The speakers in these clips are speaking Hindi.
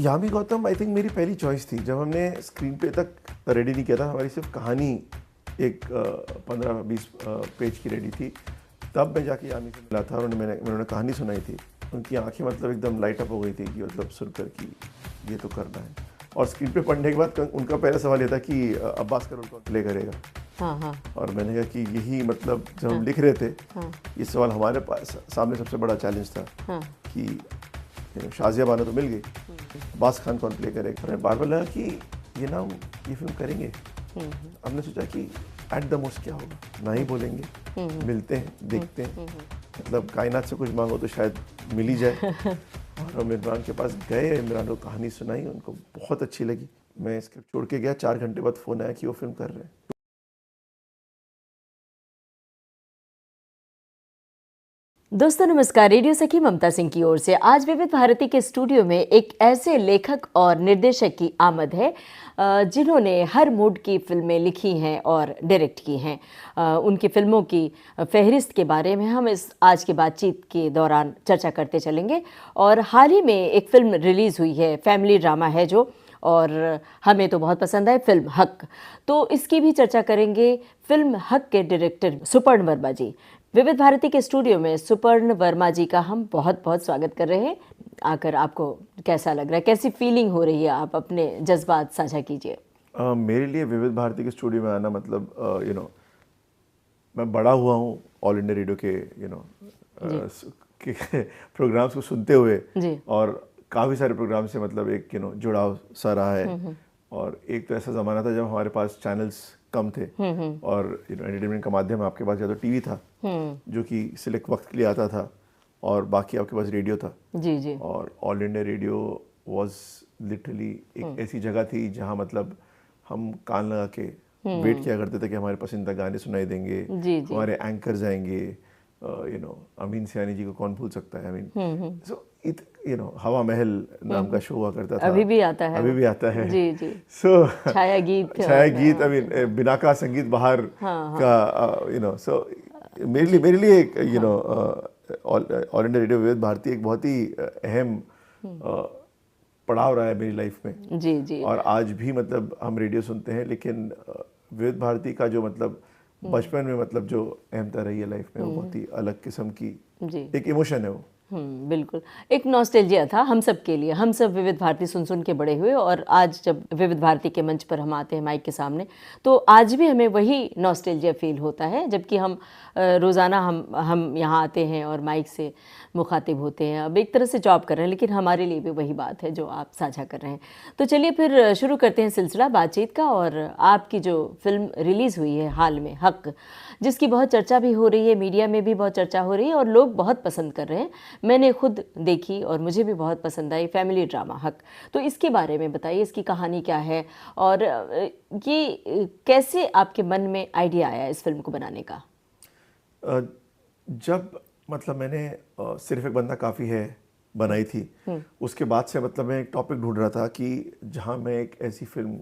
यामी गौतम आई थिंक मेरी पहली चॉइस थी। जब हमने स्क्रीन पे तक रेडी नहीं किया था, हमारी सिर्फ कहानी एक 15-20 पेज की रेडी थी, तब मैं जाके यामी से मिला था और उन्होंने कहानी सुनाई थी। उनकी आंखें मतलब एकदम लाइट अप हो गई थी कि मतलब सुनकर कि ये तो करना है। और स्क्रीन पे पढ़ने के बाद उनका पहला सवाल ये था कि अब्बास का रोल कौन प्ले करेगा। हाँ। और मैंने कहा कि यही मतलब जब हम लिख रहे थे, ये सवाल हमारे पास सामने सबसे बड़ा चैलेंज था कि शाजिया बानो तो मिल गई, अब्बास खान कौन प्ले करेगा। मैंने बार बार लगा कि ये फिल्म करेंगे। हमने सोचा कि एट द मोस्ट क्या होगा, ना ही बोलेंगे, मिलते हैं, देखते हैं, मतलब कायनात से कुछ मांगो तो शायद मिल ही जाए। और हम इमरान के पास गए, इमरान को कहानी सुनाई, उनको बहुत अच्छी लगी। मैं स्क्रिप्ट छोड़ के गया, 4 घंटे बाद फ़ोन आया कि वो फिल्म कर रहे हैं। दोस्तों नमस्कार, रेडियो सखी ममता सिंह की ओर से आज विविध भारती के स्टूडियो में एक ऐसे लेखक और निर्देशक की आमद है जिन्होंने हर मूड की फिल्में लिखी हैं और डायरेक्ट की हैं। उनकी फिल्मों की फहरिस्त के बारे में हम इस आज की बातचीत के दौरान चर्चा करते चलेंगे। और हाल ही में एक फिल्म रिलीज़ हुई है, फैमिली ड्रामा है जो, और हमें तो बहुत पसंद है, फिल्म हक। तो इसकी भी चर्चा करेंगे। फिल्म हक के डायरेक्टर सुपर्ण वर्मा जी विविध भारती के स्टूडियो में। सुपर्ण वर्मा जी का हम बहुत बहुत स्वागत कर रहे हैं। आकर आपको कैसा लग रहा है, कैसी फीलिंग हो रही है, आप अपने जज्बात साझा कीजिए। मेरे लिए विविध भारती के स्टूडियो में आना मतलब मैं बड़ा हुआ हूँ ऑल इंडिया रेडियो के के प्रोग्राम्स को सुनते हुए, और काफ़ी सारे प्रोग्राम से मतलब एक जुड़ाव सा रहा है। और एक तो ऐसा ज़माना था जब हमारे पास चैनल्स कम थे और एंटरटेनमेंट का माध्यम आपके पास या तो टीवी था जो कि सिलेक्ट वक्त के लिए आता था, और बाकी आपके पास रेडियो था। जी। और all India radio was literally एक ऐसी जगह थी जहां मतलब हम कान लगा के वेट किया करते थे कि हमारे पसंदीदा गाने सुनाई देंगे, हमारे एंकर्स आएंगे। अमीन सियानी जी को कौन भूल सकता है। आई मीन सो हवा महल नाम का शो हुआ करता था, अभी भी आता है, अभी भी आता है। जी। सो छाया गीत आई मीन बिना का संगीत बाहर का सो मेरे लिए एक ऑल इंडिया रेडियो विविध भारती एक बहुत ही अहम पड़ाव रहा है मेरी लाइफ में। जी। और आज भी मतलब हम रेडियो सुनते हैं, लेकिन विविध भारती का जो मतलब बचपन में मतलब जो अहमता रही है लाइफ में, वो बहुत ही अलग किस्म की एक इमोशन है वो। बिल्कुल, एक नॉस्टैल्जिया था हम सब के लिए। हम सब विविध भारती सुन के बड़े हुए, और आज जब विविध भारती के मंच पर हम आते हैं माइक के सामने, तो आज भी हमें वही नॉस्टैल्जिया फील होता है। जबकि हम रोज़ाना हम यहाँ आते हैं और माइक से मुखातिब होते हैं, अब एक तरह से जॉब कर रहे हैं, लेकिन हमारे लिए भी वही बात है जो आप साझा कर रहे हैं। तो चलिए फिर शुरू करते हैं सिलसिला बातचीत का। और आपकी जो फिल्म रिलीज़ हुई है हाल में, हक, जिसकी बहुत चर्चा भी हो रही है, मीडिया में भी बहुत चर्चा हो रही है और लोग बहुत पसंद कर रहे हैं। मैंने खुद देखी और मुझे भी बहुत पसंद आई, फैमिली ड्रामा हक। तो इसके बारे में बताइए, इसकी कहानी क्या है और ये कैसे आपके मन में आइडिया आया इस फिल्म को बनाने का? जब मतलब मैंने सिर्फ एक बंदा काफ़ी है बनाई थी, उसके बाद से मतलब मैं एक टॉपिक ढूंढ रहा था कि जहां मैं एक ऐसी फिल्म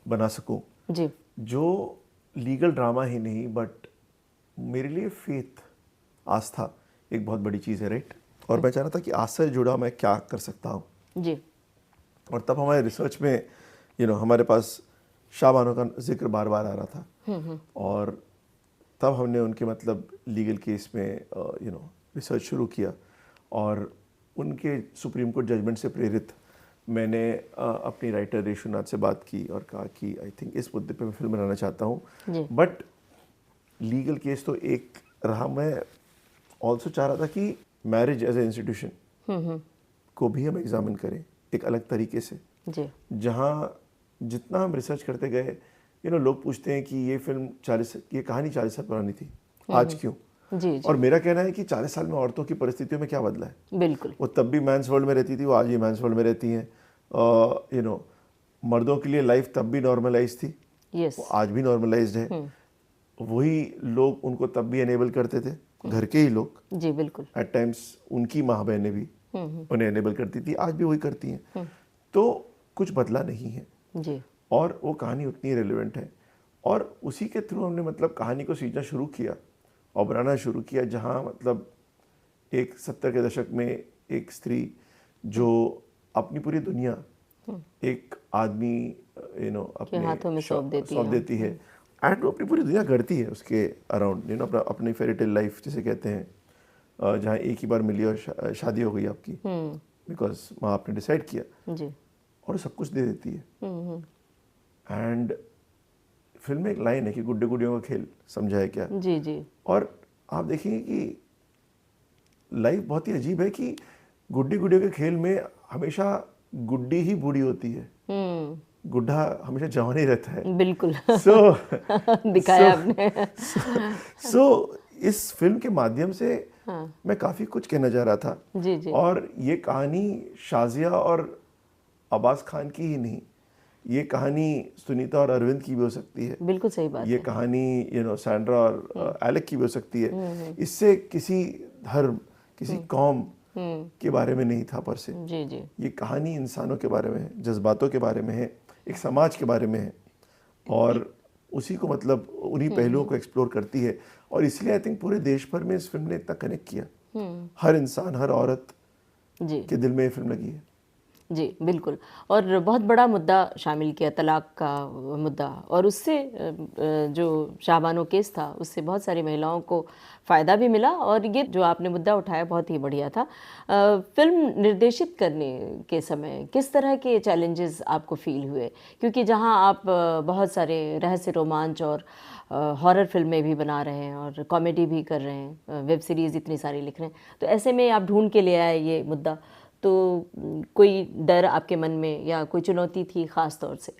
बना सकूं जी, जो लीगल ड्रामा ही नहीं, बट मेरे लिए फेथ, आस्था एक बहुत बड़ी चीज़ है, राइट। और मैं चाह रहा था कि आस्था से जुड़ा मैं क्या कर सकता हूँ जी। और तब हमारे रिसर्च में हमारे पास शाह बानो का जिक्र बार बार आ रहा था। और तब हमने उनके मतलब लीगल केस में रिसर्च शुरू किया, और उनके सुप्रीम कोर्ट जजमेंट से प्रेरित मैंने अपनी राइटर रेशुनाथ से बात की और कहा कि आई थिंक इस मुद्दे पे मैं फिल्म बनाना चाहता हूँ। बट लीगल केस तो एक रहा, मैं ऑल्सो चाह रहा था कि मैरिज एज ए इंस्टीट्यूशन को भी हम एग्जामिन करें एक अलग तरीके से, जहाँ जितना हम रिसर्च करते गए लोग पूछते हैं कि ये कहानी 40 साल पुरानी थी, आज क्यों? जी। और मेरा कहना है कि 40 साल में औरतों की परिस्थितियों में क्या बदला है? बिल्कुल, वो तब भी मैंस वर्ल्ड में रहती थी, वो आज भी मैंस वर्ल्ड में रहती हैं। मर्दों के लिए लाइफ तब भी नॉर्मलाइज थी, वो आज भी नॉर्मलाइज्ड है। वही लोग उनको तब भी एनेबल करते थे, घर के ही लोग। जी बिल्कुल। एट टाइम्स उनकी माँ बहनें भी उन्हें एनेबल करती थी, आज भी वही करती हैं। तो कुछ बदला नहीं है जी। और वो कहानी उतनी रेलेवेंट है। और उसी के थ्रू हमने मतलब कहानी को सींचना शुरू किया और बनाना शुरू किया, जहाँ मतलब एक 70 के दशक में एक स्त्री जो अपनी पूरी दुनिया एक आदमी अपने हाथों में सौंप देती है एंड वो अपनी पूरी दुनिया गढ़ती है उसके अराउंड अपनी फेरी टेल लाइफ जिसे कहते हैं, जहाँ एक ही बार मिली और शादी हो गई आपकी बिकॉज माँ आपने डिसाइड किया जी। और सब कुछ दे देती है। एंड फिल्म में एक लाइन है कि गुड्डे गुडियों का खेल समझा है क्या। जी जी। और आप देखेंगे कि लाइफ बहुत ही अजीब है कि गुड्डी गुडियों के खेल में हमेशा गुड्डी ही बूढ़ी होती है, गुड्ढा हमेशा जवान ही रहता है। बिल्कुल। दिखाया आपने। इस फिल्म के माध्यम से मैं काफ़ी कुछ कहना चाह रहा था। जी जी। और ये कहानी शाजिया और अब्बास खान की ही नहीं, ये कहानी सुनीता और अरविंद की भी हो सकती है। बिल्कुल सही बात ये है। कहानी सैंड्रा और एलेक की भी हो सकती है। इससे किसी धर्म, किसी कौम के बारे में नहीं था पर से। जी जी। ये कहानी इंसानों के बारे में है, जज्बातों के बारे में है, एक समाज के बारे में है और उसी को मतलब उन्हीं पहलुओं को एक्सप्लोर करती है। और इसलिए आई थिंक पूरे देश भर में इस फिल्म ने इतना कनेक्ट किया। हर इंसान, हर औरत जी के दिल में ये फिल्म लगी है। जी बिल्कुल। और बहुत बड़ा मुद्दा शामिल किया, तलाक का मुद्दा, और उससे जो शाहबानो केस था उससे बहुत सारी महिलाओं को फ़ायदा भी मिला। और ये जो आपने मुद्दा उठाया बहुत ही बढ़िया था। फिल्म निर्देशित करने के समय किस तरह के चैलेंजेस आपको फील हुए, क्योंकि जहां आप बहुत सारे रहस्य, रोमांच और हॉरर फिल्में भी बना रहे हैं और कॉमेडी भी कर रहे हैं, वेब सीरीज़ इतनी सारी लिख रहे हैं, तो ऐसे में आप ढूंढ के ले आए ये मुद्दा, तो कोई डर आपके मन में या कोई चुनौती थी ख़ास तौर से?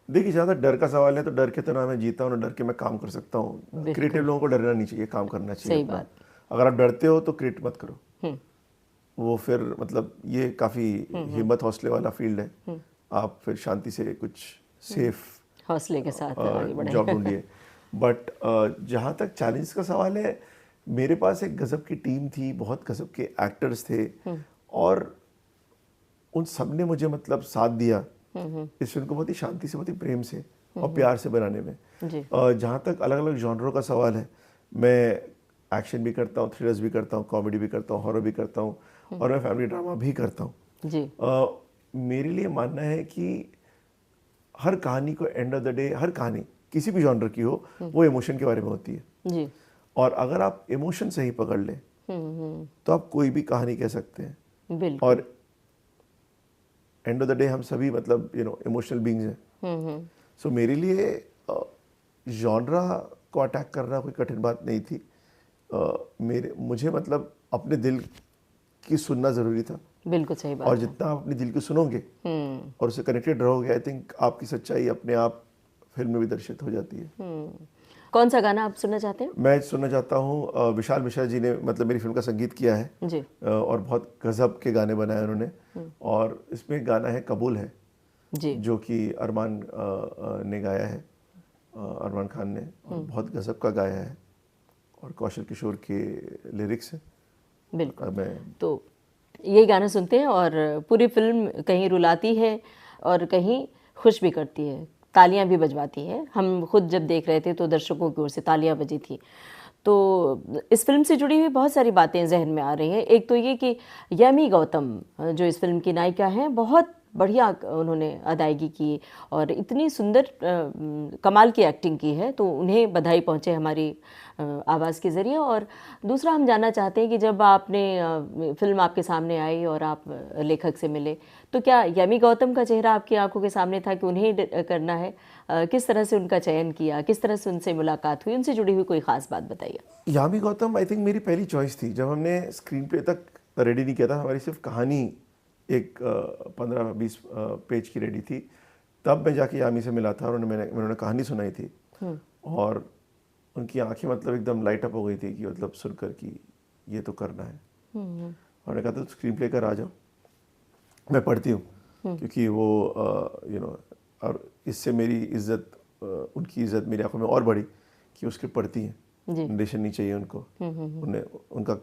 देखिए, जहाँ तक डर का सवाल है तो डर के तो ना मैं जीता हूँ, ना डर के मैं काम कर सकता हूँ। क्रिएटिव लोगों को डरना नहीं चाहिए, काम करना चाहिए। सही बात। अगर आप डरते हो तो क्रिएट मत करो। वो फिर मतलब ये काफ़ी हिम्मत हौसले वाला फील्ड है। आप फिर शांति से कुछ सेफ हौसले के साथ आगे बढ़े। जॉब ढूंढिए। बट जहाँ तक चैलेंज का सवाल है, मेरे पास एक गजब की टीम थी, बहुत गजब के एक्टर्स थे और उन सब ने मुझे मतलब साथ दिया इस फिल्म को बहुत ही शांति से, बहुत ही प्रेम से और प्यार से बनाने में। जहाँ तक अलग अलग जॉनरों का सवाल है, मैं एक्शन भी करता हूँ, थ्रिलर्स भी करता हूँ, कॉमेडी भी करता हूँ, हॉरर भी करता हूँ और मैं फैमिली ड्रामा भी करता हूँ जी। मेरे लिए मानना है कि हर कहानी को एंड ऑफ द डे, हर कहानी किसी भी जॉनर की हो, वो इमोशन के बारे में होती है जी। और अगर आप इमोशन सही पकड़ लें तो आप कोई भी कहानी कह सकते हैं। बिल्कुल। और एंड ऑफ द डे हम सभी मतलब इमोशनल बीइंग्स हैं। सो मेरे लिए जॉनरा को अटैक करना कोई कठिन बात नहीं थी। मुझे मतलब अपने दिल की सुनना ज़रूरी था। बिल्कुल सही बात। और जितना आप अपने दिल की सुनोगे और उससे कनेक्टेड रहोगे, आई थिंक आपकी सच्चाई अपने आप फिल्म में भी दर्शित हो जाती है। कौन सा गाना आप सुनना चाहते हैं? मैं सुनना चाहता हूँ, विशाल मिश्रा जी ने मतलब मेरी फिल्म का संगीत किया है जी। और बहुत गजब के गाने बनाए उन्होंने। और इसमें एक गाना है कबूल है जी, जो कि अरमान ने गाया है, अरमान खान ने, और बहुत गजब का गाया है और कौशल किशोर के लिरिक्स है। बिल्कुल। मैं तो ये गाना सुनते हैं और पूरी फिल्म कहीं रुलाती है और कहीं खुश भी करती है, तालियां भी बजवाती है। हम खुद जब देख रहे थे तो दर्शकों की ओर से तालियां बजी थी। तो इस फिल्म से जुड़ी हुई बहुत सारी बातें जहन में आ रही हैं। एक तो ये कि यामी गौतम जो इस फिल्म की नायिका हैं, बहुत बढ़िया उन्होंने अदायगी की और इतनी सुंदर कमाल की एक्टिंग की है, तो उन्हें बधाई पहुँचे हमारी आवाज़ के ज़रिए। और दूसरा हम जानना चाहते हैं कि जब आपने फिल्म आपके सामने आई और आप लेखक से मिले, तो क्या यामी गौतम का चेहरा आपकी आंखों के सामने था कि उन्हें करना है? किस तरह से उनका चयन किया, किस तरह से उनसे मुलाकात हुई, उनसे जुड़ी हुई कोई ख़ास बात बताइए। यामी गौतम आई थिंक मेरी पहली चॉइस थी। जब हमने स्क्रीन प्ले तक रेडी नहीं किया था, हमारी सिर्फ कहानी एक 15-20 पेज की रेडी थी, तब मैं जाके यामी से मिला था और उन्होंने कहानी सुनाई थी और उनकी आंखें मतलब एकदम लाइट अप हो गई थी कि मतलब सुनकर कि ये तो करना है। और उन्होंने कहा था स्क्रीन प्ले कर आ जाओ, मैं पढ़ती हूँ, क्योंकि वो और इससे मेरी इज्जत, उनकी इज्जत मेरी आंखों में और बढ़ी कि उसके पढ़ती हैं, नरेशन नहीं चाहिए उनको। उन्हें उनका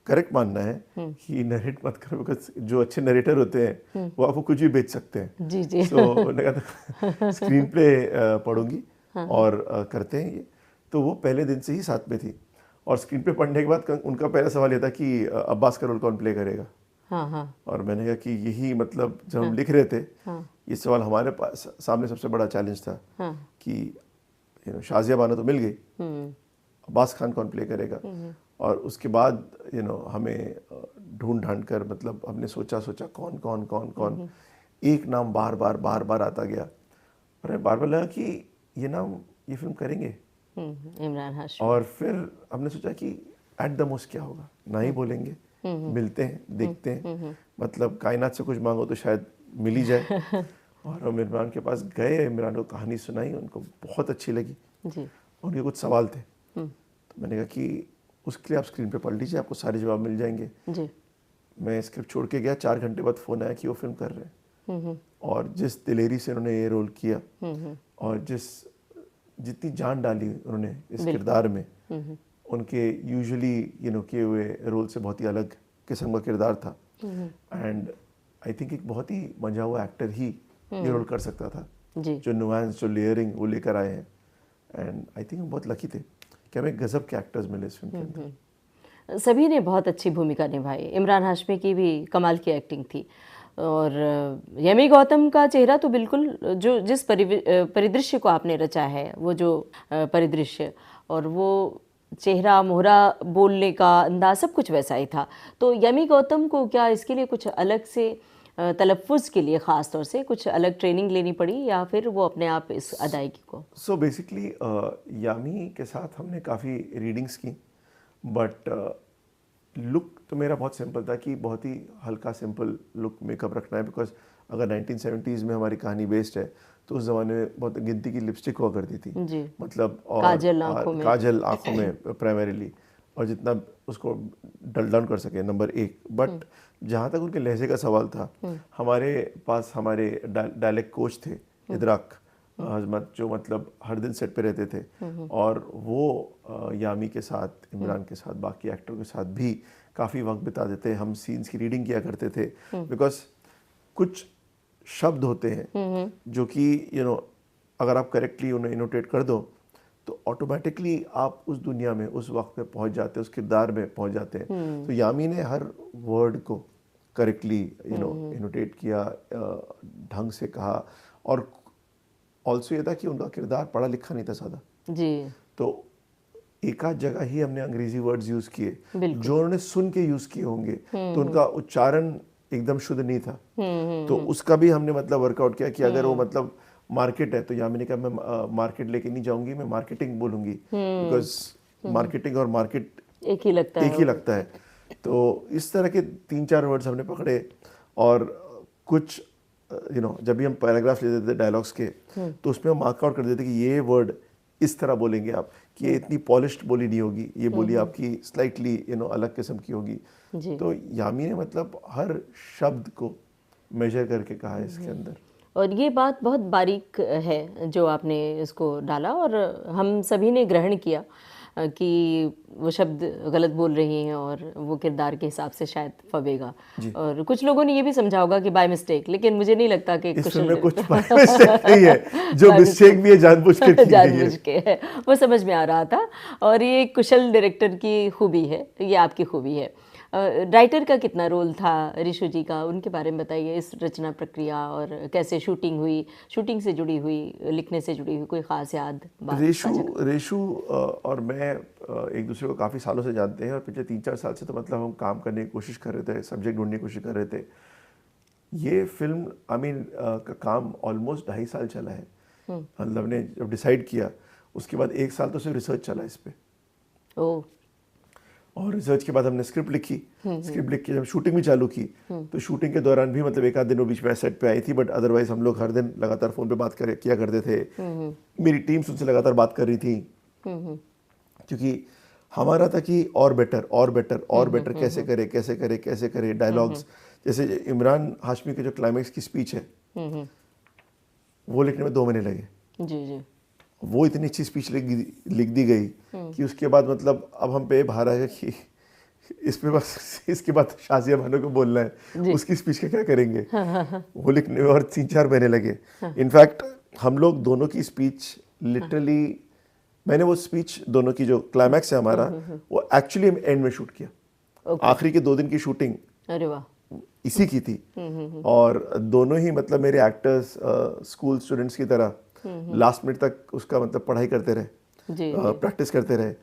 करेक्ट मानना है कि नरेट मत करो, बिकॉज जो अच्छे नरेटर होते हैं वो आपको कुछ भी बेच सकते हैं। जी जी। तो उन्होंने कहा था स्क्रीन प्ले पढ़ूंगी और करते हैं ये। तो वो पहले दिन से ही साथ में थी और स्क्रीन पे पढ़ने के बाद उनका पहला सवाल ये था कि अब्बास का रोल कौन प्ले करेगा। हाँ हाँ और मैंने कहा कि यही मतलब जब हम लिख रहे थे ये सवाल हमारे पास सामने सबसे बड़ा चैलेंज था कि शाजिया बानो तो मिल गई, अब्बास खान कौन प्ले करेगा। और उसके बाद हमें ढूंढ ढांड कर मतलब हमने सोचा कौन कौन कौन कौन, एक नाम बार बार आता गया और हमें बार बार लगा कि ये फिल्म करेंगे इमरान हाशमी। और फिर हमने सोचा कि एट द मोस्ट क्या होगा, ना ही बोलेंगे, मिलते हैं, देखते हैं, मतलब कायनात से कुछ मांगो तो शायद मिल ही जाए। और हम इमरान के पास गए, इमरान को कहानी सुनाई, उनको बहुत अच्छी लगी जी। उनके कुछ सवाल थे तो मैंने कहा कि उसके लिए आप स्क्रीन पे पढ़ लीजिए, आपको सारे जवाब मिल जाएंगे जी। मैं स्क्रिप्ट छोड़ के गया, 4 घंटे बाद फ़ोन आया कि वो फिल्म कर रहे हैं। और जिस दिलेरी से उन्होंने ये रोल किया और जितनी जान डाली उन्होंने इस किरदार में, उनके यूजुअली किए हुए रोल से बहुत ही अलग किस्म का किरदार था। एंड आई थिंक एक बहुत ही मजा हुआ एक्टर ही ये रोल कर सकता था जी। जो नुआंस, जो लेयरिंग वो लेकर आए हैं। एंड आई थिंक हम बहुत लकी थे कि हमें गजब के एक्टर्स मिले इस फिल्म के अंदर। सभी ने बहुत अच्छी भूमिका निभाई। इमरान हाशमी की भी कमाल की एक्टिंग थी और यमी गौतम का चेहरा तो बिल्कुल जो जिस परिदृश्य को आपने रचा है, वो जो परिदृश्य और वो चेहरा, मोहरा, बोलने का अंदाज, सब कुछ वैसा ही था। तो यमी गौतम को क्या इसके लिए कुछ अलग से तलफ़्फ़ुज़ के लिए ख़ास तौर से कुछ अलग ट्रेनिंग लेनी पड़ी या फिर वो अपने आप इस अदायगी को? सो बेसिकली यामी के साथ हमने काफ़ी रीडिंग्स की, बट लुक तो मेरा बहुत सिंपल था कि बहुत ही हल्का सिंपल लुक मेकअप रखना है। बिकॉज अगर 1970s में हमारी कहानी बेस्ड है तो उस ज़माने में बहुत गिनती की लिपस्टिक हुआ करती थी जी। मतलब, और काजल आँखों में प्राइमरीली, और जितना उसको डल डाउन कर सके, नंबर 1। बट जहाँ तक उनके लहजे का सवाल था, हमारे पास हमारे डायलेक्ट कोच थे इदराक हजमत, जो मतलब हर दिन सेट पे रहते थे और वो यामी के साथ, इमरान के साथ, बाकी एक्टर के साथ भी काफ़ी वक्त बिता देते। हम सीन्स की रीडिंग किया करते थे बिकॉज कुछ शब्द होते हैं जो कि अगर आप करेक्टली उन्हें इनोटेट कर दो तो ऑटोमेटिकली आप उस दुनिया में, उस वक्त में पहुंच जाते हैं, उस किरदार में पहुंच जाते हैं। तो यामी ने हर वर्ड को करेक्टली इनोटेट किया, ढंग से कहा। और ऑल्सो ये था कि उनका किरदार पढ़ा लिखा नहीं था ज़्यादा जी। तो एक आध जगह ही हमने अंग्रेजी वर्ड्स यूज़ किए जो उन्होंने सुन के यूज़ किए होंगे, तो उनका उच्चारण एकदम शुद्ध नहीं था। तो उसका भी हमने मतलब वर्कआउट किया कि अगर वो मतलब मार्केट है तो यामी ने कहा मैं मार्केट लेके नहीं जाऊंगी, मैं मार्केटिंग बोलूंगी, बिकॉज मार्केटिंग और मार्केट एक ही लगता है। तो इस तरह के 3-4 वर्ड्स हमने पकड़े और कुछ जब भी हम पैराग्राफ लेते थे डायलॉग्स के तो उसमें हम मार्कआउट कर देते कि ये वर्ड इस तरह बोलेंगे आप, कि ये इतनी पॉलिश्ड बोली नहीं होगी, ये बोली आपकी स्लाइटली अलग किस्म की होगी। तो यामी ने मतलब हर शब्द को मेजर करके कहा है इसके अंदर। और ये बात बहुत बारीक है जो आपने इसको डाला और हम सभी ने ग्रहण किया कि वो शब्द गलत बोल रही हैं और वो किरदार के हिसाब से शायद फबेगा। और कुछ लोगों ने ये भी समझा होगा कि बाय मिस्टेक, लेकिन मुझे नहीं लगता कि इस फिल्म में कुछ बाय मिस्टेक नहीं है, जो मिस्टेक भी है जानबूझ के की जानबूझ के है, वो समझ में आ रहा था। और ये कुशल डायरेक्टर की खूबी है, ये आपकी खूबी है। राइटर का कितना रोल था, रिशु जी का, उनके बारे में बताइए, इस रचना प्रक्रिया और कैसे शूटिंग हुई, शूटिंग से जुड़ी हुई, लिखने से जुड़ी हुई कोई ख़ास याद बात? रेशु और मैं एक दूसरे को काफ़ी सालों से जानते हैं और पिछले 3-4 साल से तो मतलब हम काम करने की कोशिश कर रहे थे, सब्जेक्ट ढूंढने की कोशिश कर रहे थे। ये फिल्म का काम ऑलमोस्ट 2.5 साल चला है। मतलब ने जब डिसाइड किया उसके बाद 1 साल तो सिर्फ रिसर्च चला इस पर। और रिसर्च के बाद हमने स्क्रिप्ट लिखी, स्क्रिप्ट लिख के जब शूटिंग भी चालू की तो शूटिंग के दौरान भी मतलब 1 आध दिन वो बीच में सेट पे आई थी, बट अदरवाइज हम लोग हर दिन लगातार फ़ोन पे बात किया करते थे। मेरी टीम उनसे लगातार बात कर रही थी क्योंकि हमारा था कि और बेटर कैसे करे डायलॉग्स। जैसे इमरान हाशमी के जो क्लाइमैक्स की स्पीच है वो लिखने में 2 महीने लगे। जी। वो इतनी अच्छी स्पीच लिख दी गई कि उसके बाद मतलब अब हम पे बाहर आएगा कि इसके बाद शाजिया बानो को बोलना है, उसकी स्पीच का क्या करेंगे। वो लिखने में और 3-4 महीने लगे। इनफैक्ट हम लोग दोनों की स्पीच लिटरली, मैंने वो स्पीच दोनों की जो क्लाइमैक्स है हमारा वो एक्चुअली एंड में शूट किया। आखिरी के 2 दिन की शूटिंग अरे वाह, इसी की थी। और दोनों ही मतलब मेरे एक्टर्स स्कूल स्टूडेंट्स की तरह लास्ट मिनट तक उसका मतलब पढ़ाई करते रहे, प्रैक्टिस करते रहे,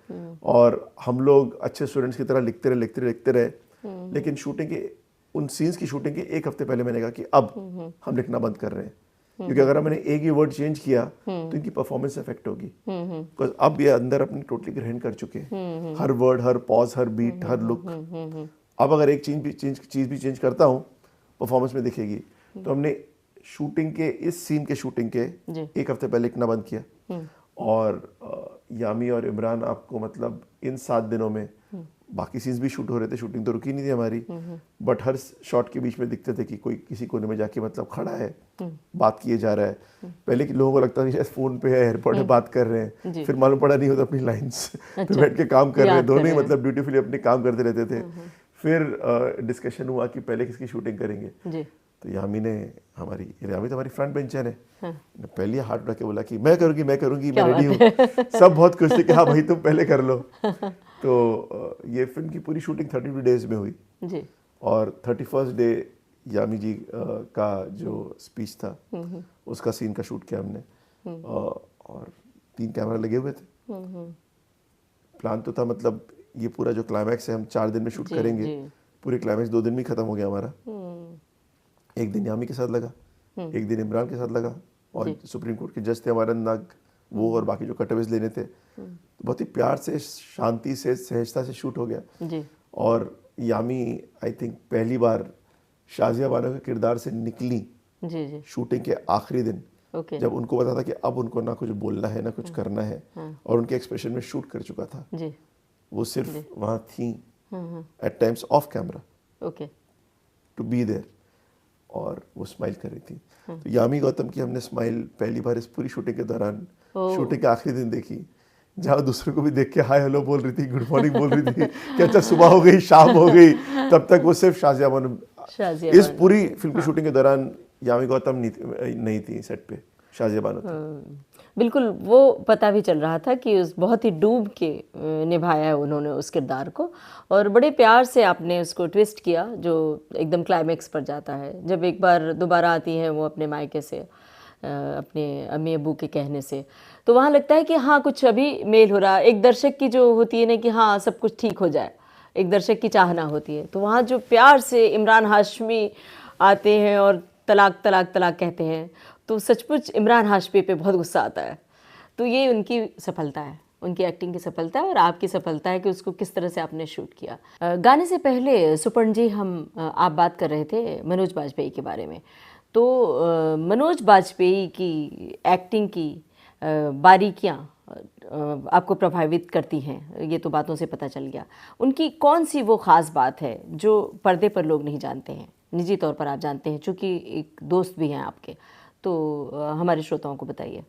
और हम लोग अच्छे स्टूडेंट्स की तरह लिखते रहे। लेकिन शूटिंग के उन सीन्स की शूटिंग के एक हफ्ते पहले मैंने कहा कि अब हम लिखना बंद कर रहे हैं, क्योंकि अगर मैंने एक ही वर्ड चेंज किया तो इनकी परफॉर्मेंस इफेक्ट होगी। बिकॉज अब ये अंदर अपनी टोटली ग्रहण कर चुके हैं, हर वर्ड, हर पॉज, हर बीट, हर लुक। अब अगर एक चीज भी चेंज करता हूँ, परफॉर्मेंस में दिखेगी। तो हमने शूटिंग के, इस सीन के शूटिंग के एक हफ्ते पहले लिखना बंद किया। और यामी और इमरान आपको मतलब इन 7 दिनों में बाकी सीन्स भी शूट हो रहे थे, शूटिंग तो रुकी नहीं थी हमारी, बट हर शॉट के बीच में दिखते थे कि कोई किसी कोने में जाके मतलब खड़ा है, बात किए जा रहा है। पहले के लोगों को लगता था कि शायद फोन पे है, एयरपोर्ट में बात कर रहे हैं, फिर मालूम पड़ा नहीं होता अपनी लाइंस पे बैठ के काम कर रहे हैं। दोनों ही मतलब ब्यूटीफुली अपने काम करते रहते थे। फिर डिस्कशन हुआ कि पहले किसकी शूटिंग करेंगे। तो यामी तो हमारी फ्रंट बेंचर है, पहले हाथ उठा के बोला कि मैं करूंगी मैं रेडी हूँ। सब बहुत खुश थे कि हाँ भाई तुम पहले कर लो। तो ये फिल्म की पूरी शूटिंग 32 डेज में हुई जी। और 31st डे यामी जी का जो स्पीच था उसका सीन का शूट किया हमने। और 3 कैमरा लगे हुए थे। प्लान तो था मतलब ये पूरा जो क्लाइमैक्स है हम 4 दिन में शूट करेंगे, पूरे क्लाइमैक्स 2 दिन में खत्म हो गया हमारा। एक दिन यामी के साथ लगा, एक दिन इमरान के साथ लगा, और सुप्रीम कोर्ट के जज थे हमारे नाग, वो और बाकी जो कटअवेज लेने थे। तो बहुत ही प्यार से, शांति से, सहजता से शूट हो गया जी। और यामी आई थिंक पहली बार शाजिया बानो के किरदार से निकली जी। शूटिंग के आखिरी दिन, जब उनको पता था कि अब उनको ना कुछ बोलना है ना कुछ करना है, और उनके एक्सप्रेशन में शूट कर चुका था जी। वो सिर्फ वहाँ थी at times of camera to be there, और वो स्माइल कर रही थी। तो यामी गौतम की हमने स्माइल पहली बार इस पूरी शूटिंग के दौरान, शूटिंग के आखिरी दिन देखी, जहाँ दूसरों को भी देख के हाय हेलो बोल रही थी, गुड मॉर्निंग बोल रही थी कि अच्छा सुबह हो गई, शाम हो गई, तब तक वो सिर्फ शाजिया बानो। इस पूरी फिल्म की शूटिंग के दौरान यामी गौतम नहीं थी सेट पे, शाजिया बानो थी। बिल्कुल, वो पता भी चल रहा था कि उस बहुत ही डूब के निभाया है उन्होंने उस किरदार को, और बड़े प्यार से आपने उसको ट्विस्ट किया जो एकदम क्लाइमैक्स पर जाता है, जब एक बार दोबारा आती हैं वो अपने मायके से अपने अम्मी अबू के कहने से, तो वहाँ लगता है कि हाँ कुछ अभी मेल हो रहा है। एक दर्शक की जो होती है ना कि हाँ सब कुछ ठीक हो जाए, एक दर्शक की चाहना होती है, तो वहाँ जो प्यार से इमरान हाशमी आते हैं और तलाक तलाक तलाक कहते हैं, तो सचमुच इमरान हाशमी पे बहुत गुस्सा आता है। तो ये उनकी सफलता है, उनकी एक्टिंग की सफलता है, और आपकी सफलता है कि उसको किस तरह से आपने शूट किया। गाने से पहले सुपर्ण जी आप बात कर रहे थे मनोज बाजपेयी के बारे में, तो मनोज बाजपेयी की एक्टिंग की बारीकियाँ आपको प्रभावित करती हैं, ये तो बातों से पता चल गया। उनकी कौन सी वो ख़ास बात है जो पर्दे पर लोग नहीं जानते हैं, निजी तौर पर आप जानते हैं, चूँकि एक दोस्त भी हैं आपके, तो हमारे श्रोताओं को बताइए।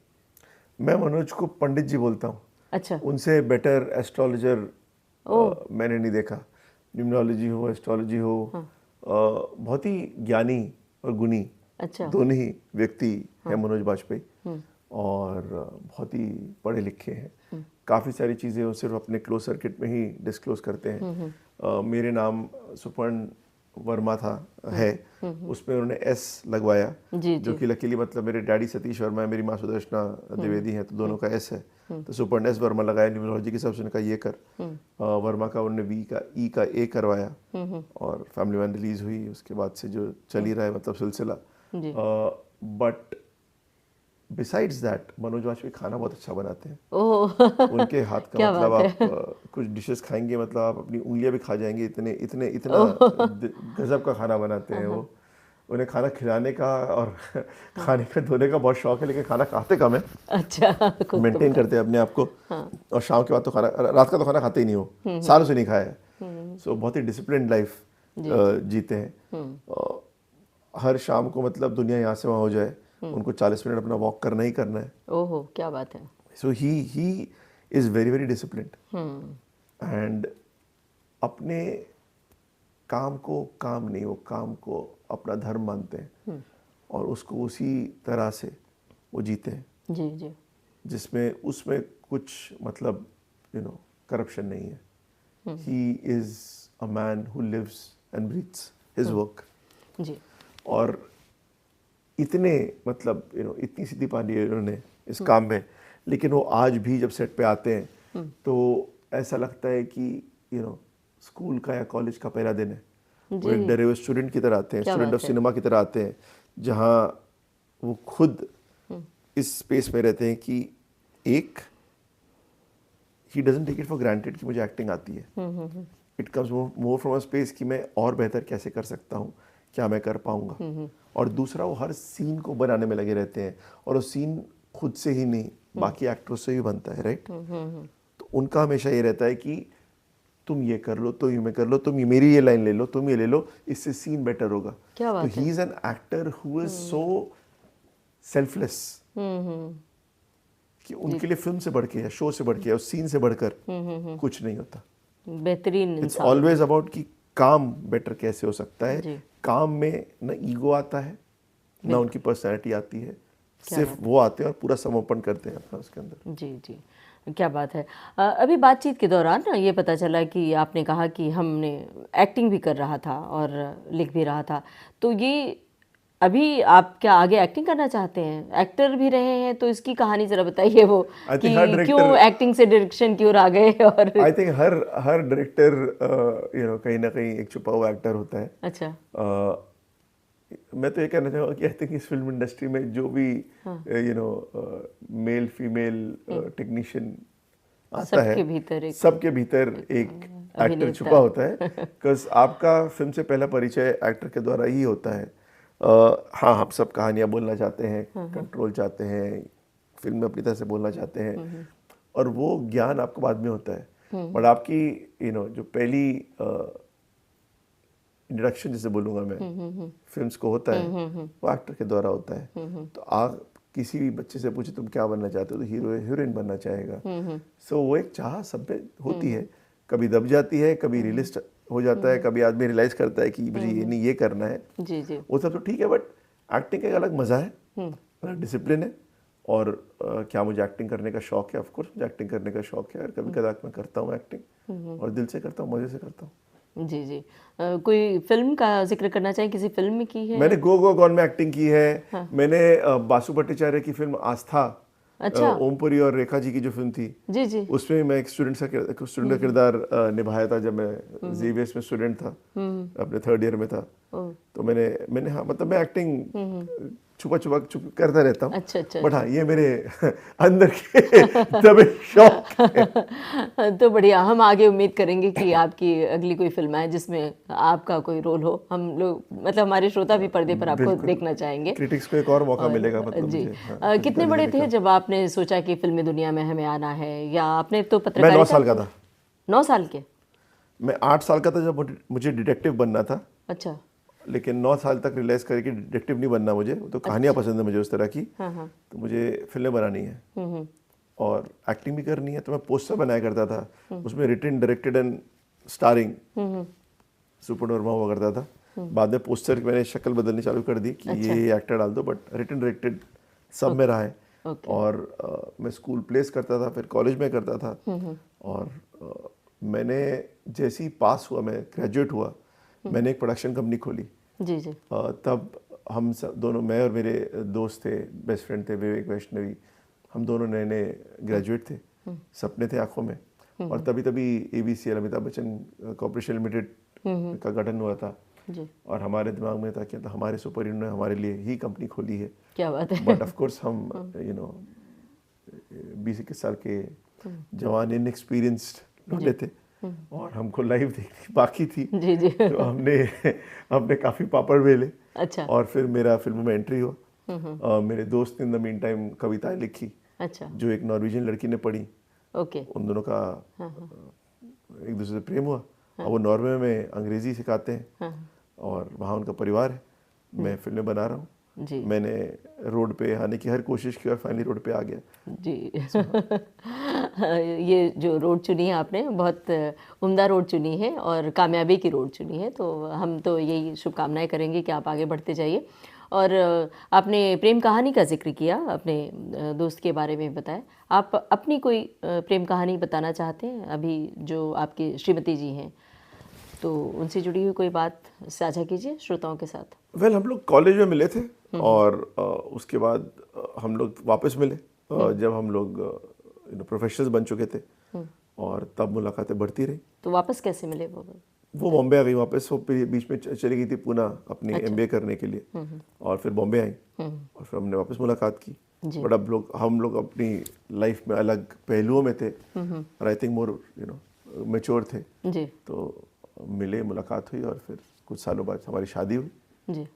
मैं मनोज को पंडित जी बोलता हूँ। अच्छा। उनसे बेटर एस्ट्रोलॉजर मैंने नहीं देखा। न्यूमरोलॉजी हो, एस्ट्रोलॉजी हो, बहुत ही ज्ञानी और गुणी दोनों ही व्यक्ति हैं मनोज बाजपेयी, और बहुत ही पढ़े लिखे हैं। काफ़ी सारी चीज़ें वो सिर्फ अपने क्लोज सर्किट में ही डिस्क्लोज करते हैं। मेरे नाम सुपर्ण वर्मा है, उसमें उन्होंने एस लगवाया जो कि लकीली मतलब मेरे डैडी सतीश वर्मा है, मेरी माँ सुदर्शना द्विवेदी हैं, तो दोनों का एस है, तो सुपर्ण एस वर्मा लगाया। न्यूमरोलॉजी के हिसाब से उनका ये कर, वर्मा का उन्होंने वी का ई का ए करवाया, और फैमिली मैन रिलीज हुई, उसके बाद से जो चल ही रहा है मतलब सिलसिला। But besides that Manoj Bajpayee खाना बहुत अच्छा बनाते हैं। उनके हाथ का मतलब आप कुछ डिशेस खाएंगे मतलब आप अपनी उंगलियां भी खा जाएंगे, इतना गजब का खाना बनाते हैं वो। उन्हें खाना खिलाने का और खाने का धोने का बहुत शौक है, लेकिन खाना खाते कम है। अच्छा, मेंटेन करते हैं अपने आप को। और शाम के बाद तो खाना, रात का तो खाना खाते ही नहीं हो, सालों से नहीं खाया है। सो बहुत ही डिसिप्लिन्ड लाइफ जीते हैं। हर शाम को मतलब दुनिया यहाँ से वहाँ हो जाए, उनको 40 मिनट अपना वॉक करना ही करना है। ओहो, क्या बात है। So he is very very disciplined, and अपने काम को काम नहीं, वो काम को अपना धर्म मानते हैं, और उसको उसी तरह से वो जीते हैं जी जी, जिसमें उसमें कुछ मतलब करप्शन नहीं है। He is a man who lives and breathes his work. जी। और इतने मतलब इतनी सीधी पानी है इन्होंने इस काम में, लेकिन वो आज भी जब सेट पे आते हैं तो ऐसा लगता है कि स्कूल का या कॉलेज का पहला दिन है। वो एक डरे हुए स्टूडेंट की तरह आते हैं, क्या स्टूडेंट ऑफ बात है। सिनेमा की तरह आते हैं, जहाँ वो खुद इस स्पेस में रहते हैं कि एक ही doesn't take it for granted कि मुझे एक्टिंग आती है। It comes more from a space कि मैं और बेहतर कैसे कर सकता हूँ, क्या मैं कर पाऊंगा। और दूसरा, वो हर सीन को बनाने में लगे रहते हैं, और वो सीन खुद से ही नहीं बाकी एक्टर्स से भी बनता है, राइट। तो उनका हमेशा ये रहता है कि तुम ये कर लो, तुम ये कर लो, तुम ये मेरी ये लाइन ले लो, तुम ये ले लो, इससे सीन बेटर होगा। क्या तो बात है। He is an actor who is so selfless कि उनके लिए फिल्म से बढ़ के या शो से बढ़ के या उस सीन से बढ़कर कुछ नहीं होता। बेहतरीन इट्स इंसान। ऑलवेज अबाउट कि काम बेटर कैसे हो सकता है। जी। काम में ना ईगो आता है, ना उनकी पर्सनैलिटी आती है, क्या सिर्फ वो आते हैं और पूरा समर्पण करते हैं अपना उसके अंदर। जी जी, क्या बात है। अभी बातचीत के दौरान ना ये पता चला कि आपने कहा कि हमने एक्टिंग भी कर रहा था और लिख भी रहा था, तो ये अभी आप क्या आगे एक्टिंग करना चाहते हैं? एक्टर भी रहे हैं, तो इसकी कहानी ज़रा बताइए वो आई कि थिंक हर क्यों डायरेक्टर एक्टिंग से डायरेक्शन की ओर आ गए और आई थिंक हर डायरेक्टर कहीं ना कहीं एक छुपा हुआ एक्टर होता है। अच्छा। मैं तो ये कहना चाहूँगा कि आई थिंक इस फिल्म इंडस्ट्री में जो भी मेल फीमेल टेक्नीशियन आता है, सबके भीतर एक सबके भीतर एक एक्टर अभिनेता। छुपा होता है। बिकॉज आपका फिल्म से पहला परिचय एक्टर के द्वारा ही होता है। हाँ, हम सब कहानियाँ बोलना चाहते हैं, कंट्रोल चाहते हैं, फिल्म में अपनी तरह से बोलना चाहते हैं, और वो ज्ञान आपको बाद में होता है। बट आपकी जो पहली इंट्रोडक्शन जिसे बोलूँगा मैं फिल्म्स को होता है, वो एक्टर के द्वारा होता है। तो आप किसी भी बच्चे से पूछे तुम क्या बनना चाहते हो, तो हीरो हीरोइन बनना चाहेगा। सो वो एक चाह सब में होती है, कभी दब जाती है, कभी रियलिस्ट हो जाता है, कभी आदमी रियलाइज करता है कि मुझे ये नहीं ये करना है। जी जी। वो सब तो ठीक है, बट एक्टिंग का एक अलग मज़ा है, अलग डिसिप्लिन है। और क्या मुझे एक्टिंग करने का शौक है? ऑफ कोर्स मुझे एक्टिंग करने का शौक है, और कभी कदार मैं करता हूँ एक्टिंग, और दिल से करता हूँ, मज़े से करता हूँ। जी जी। कोई फिल्म का जिक्र करना चाहिए, किसी फिल्म में की है? मैंने गो गो गॉन में एक्टिंग की है। मैंने बासु भट्टाचार्य की फिल्म आस्था, अच्छा। ओमपुरी और रेखा जी की जो फिल्म थी, जी जी। उसमें मैं एक स्टूडेंट का किरदार निभाया था जब मैं जेवियर्स में स्टूडेंट था, अपने थर्ड ईयर में था। तो मैंने हाँ, मतलब मैं एक्टिंग छुपा करता रहता हूँ। अच्छा अच्छा। बट हाँ, ये मेरे अंदर के दबे शौक है। तो बढ़िया, हम आगे उम्मीद करेंगे कि आपकी अगली कोई फिल्म आए जिसमें आपका कोई रोल हो। हम लोग मतलब हमारे श्रोता भी पर्दे पर आपको बिल्कुल। देखना चाहेंगे। क्रिटिक्स को एक और मौका मिलेगा, मतलब जी। मुझे हाँ, कितने बड़े थे जब आपने सोचा कि फिल्मी दुनिया में हमें आना है, या आपने तो मैं 9 पत्रकारिता साल का था। 9 साल के? मैं 8 साल का था जब मुझे डिटेक्टिव बनना था, अच्छा। लेकिन 9 साल तक रियलाइज करे कि डिटेक्टिव नहीं बनना मुझे, तो कहानियाँ पसंद है मुझे उस तरह की। तो मुझे फिल्में बनानी है और एक्टिंग भी करनी है। तो मैं पोस्टर बनाया करता था, उसमें written, directed and starring super Varma हुआ करता था। बाद में पोस्टर की मैंने शक्ल बदलनी चालू कर दी कि ये एक्टर डाल दो, बट रिटन डायरेक्टेड सब में रहा है। और मैं स्कूल प्लेस करता था, फिर कॉलेज में करता था। और मैंने जैसे ही पास हुआ, मैं ग्रेजुएट हुआ, मैंने एक प्रोडक्शन कंपनी खोली। जी जी। तब हम सब दोनों, मैं और मेरे दोस्त थे, बेस्ट फ्रेंड थे विवेक वैष्णवी, हम दोनों नए नए ग्रेजुएट थे, सपने थे आंखों में। और तभी ABCL Amitabh Bachchan corporation limited का गठन हुआ था। जी। और हमारे दिमाग में था कि तो हमारे सुपर हीरो ने हमारे लिए ही कंपनी खोली है। क्या बात है। बट ऑफ कोर्स हम 20-21 साल के जवान इनएक्सपीरियंस्ड लौंडे थे, और हमको लाइव देखनी बाकी थी। जी जी। तो हमने काफ़ी पापड़ बेले। अच्छा। और फिर मेरा फिल्म में एंट्री हुआ। मेरे दोस्त ने इन द मीन टाइम कविताएं लिखी, अच्छा। जो एक नॉर्वेजियन लड़की ने पढ़ी। ओके। उन दोनों का एक दूसरे से प्रेम हुआ, और वो नॉर्वे में अंग्रेजी सिखाते हैं, और वहाँ उनका परिवार है। मैं फिल्में बना रहा हूँ। जी। मैंने रोड पे आने की हर कोशिश की, और फाइनली रोड पे आ गया। जी। ये जो रोड चुनी है आपने, बहुत उम्दा रोड चुनी है और कामयाबी की रोड चुनी है। तो हम तो यही शुभकामनाएं करेंगे कि आप आगे बढ़ते जाइए। और आपने प्रेम कहानी का जिक्र किया, अपने दोस्त के बारे में बताया। आप अपनी कोई प्रेम कहानी बताना चाहते हैं, अभी जो आपकी श्रीमती जी हैं? तो उनसे जुड़ी हुई कोई बात साझा कीजिए श्रोताओं के साथ। वेल हम लोग कॉलेज में मिले थे और उसके बाद हम लोग वापस मिले जब हम लोग प्रोफेशनल्स बन चुके थे और तब मुलाकातें बढ़ती रही। तो वापस कैसे मिले वो बॉम्बे आ गई वापस, वो बीच में चली गई थी पुणे अपनी एमबीए करने के लिए और फिर बॉम्बे आई और फिर हमने वापस मुलाकात की। बट अब हम लोग अपनी लाइफ में अलग पहलुओं में थे और आई थिंक मोर मैच्योर थे जी। तो मिले, मुलाकात हुई और फिर कुछ सालों बाद हमारी शादी हुई जी।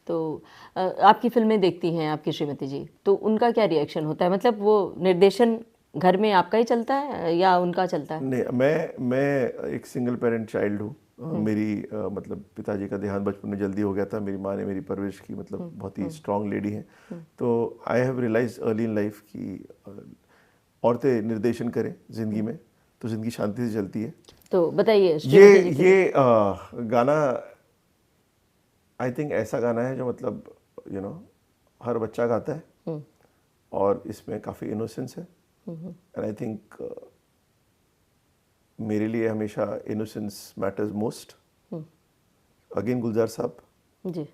तो आपकी फिल्में देखती हैं आपकी श्रीमती जी, तो उनका क्या रिएक्शन होता है? मतलब वो निर्देशन घर में आपका ही चलता है या उनका चलता है? नहीं, मैं एक सिंगल पेरेंट चाइल्ड हूँ। मेरी मतलब पिताजी का देहांत बचपन में जल्दी हो गया था। मेरी माँ ने मेरी परवरिश की, मतलब बहुत ही स्ट्रांग लेडी हैं। तो I have realise early in life कि औरतें निर्देशन करें जिंदगी में तो जिंदगी शांति से चलती है। तो बताइए ये गाना आई थिंक ऐसा गाना है जो मतलब हर बच्चा गाता है और इसमें काफ़ी इनोसेंस है एंड आई थिंक मेरे लिए हमेशा इनोसेंस मैटर्स मोस्ट। अगेन गुलजार साहब जी,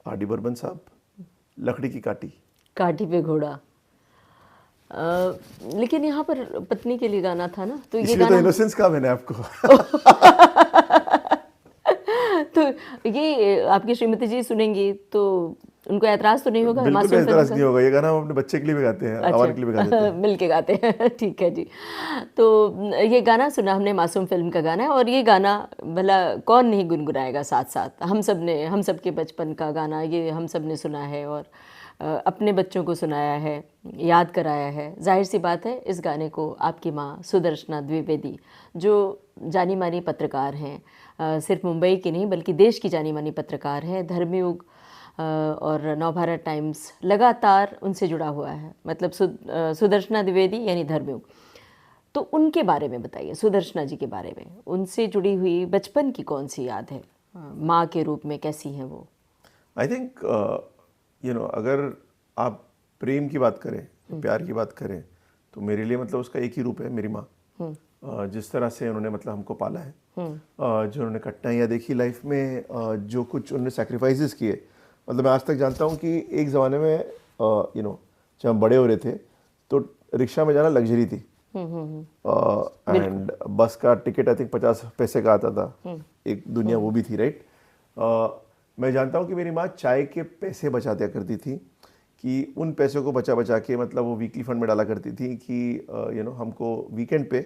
आर डी बर्मन साहब, लकड़ी की काटी पे घोड़ा। लेकिन यहाँ पर पत्नी के लिए गाना था ना, तो ये इसलिए गाना तो इनोसेंस कहा मैंने आपको। तो ये आपकी श्रीमती जी सुनेंगी तो उनको ऐतराज तो नहीं होगा? बिल्कुल मासूम फिल्म ऐतराज का। नहीं होगा। ये गाना हम अपने बच्चे के लिए भी गाते हैं, हमारे के लिए भी गा देते हैं। मिल के गाते हैं। ठीक है जी। तो ये गाना सुना हमने, मासूम फिल्म का गाना है, और ये गाना भला कौन नहीं गुनगुनाएगा साथ साथ। हम सब के बचपन का गाना ये हम सब ने सुना है और अपने बच्चों को सुनाया है, याद कराया है। जाहिर सी बात है इस गाने को आपकी माँ सुदर्शना द्विवेदी, जो जानी मानी पत्रकार हैं, सिर्फ मुंबई की नहीं बल्कि देश की जानी मानी पत्रकार हैं, धर्मयुग और नवभारत टाइम्स लगातार उनसे जुड़ा हुआ है। मतलब सुदर्शना द्विवेदी यानी धर्मयुग। तो उनके बारे में बताइए, सुदर्शना जी के बारे में, उनसे जुड़ी हुई बचपन की कौन सी याद है? माँ के रूप में कैसी हैं वो? आई थिंक अगर आप प्रेम की बात करें, प्यार की बात करें, तो मेरे लिए मतलब उसका एक ही रूप है, मेरी माँ। जिस तरह से उन्होंने मतलब हमको पाला है, जो उन्होंने कठिनाइयाँ देखी लाइफ में, जो कुछ उन्होंने सैक्रिफाइसेस किए। मतलब मैं आज तक जानता हूँ कि एक ज़माने में जब हम बड़े हो रहे थे तो रिक्शा में जाना लग्जरी थी एंड बस का टिकट आई थिंक 50 पैसे का आता था। एक दुनिया वो भी थी, राइट। मैं जानता हूँ कि मेरी माँ चाय के पैसे बचा दिया करती थी, कि उन पैसों को बचा बचा के मतलब वो वीकली फंड में डाला करती थी कि हमको वीकेंड पे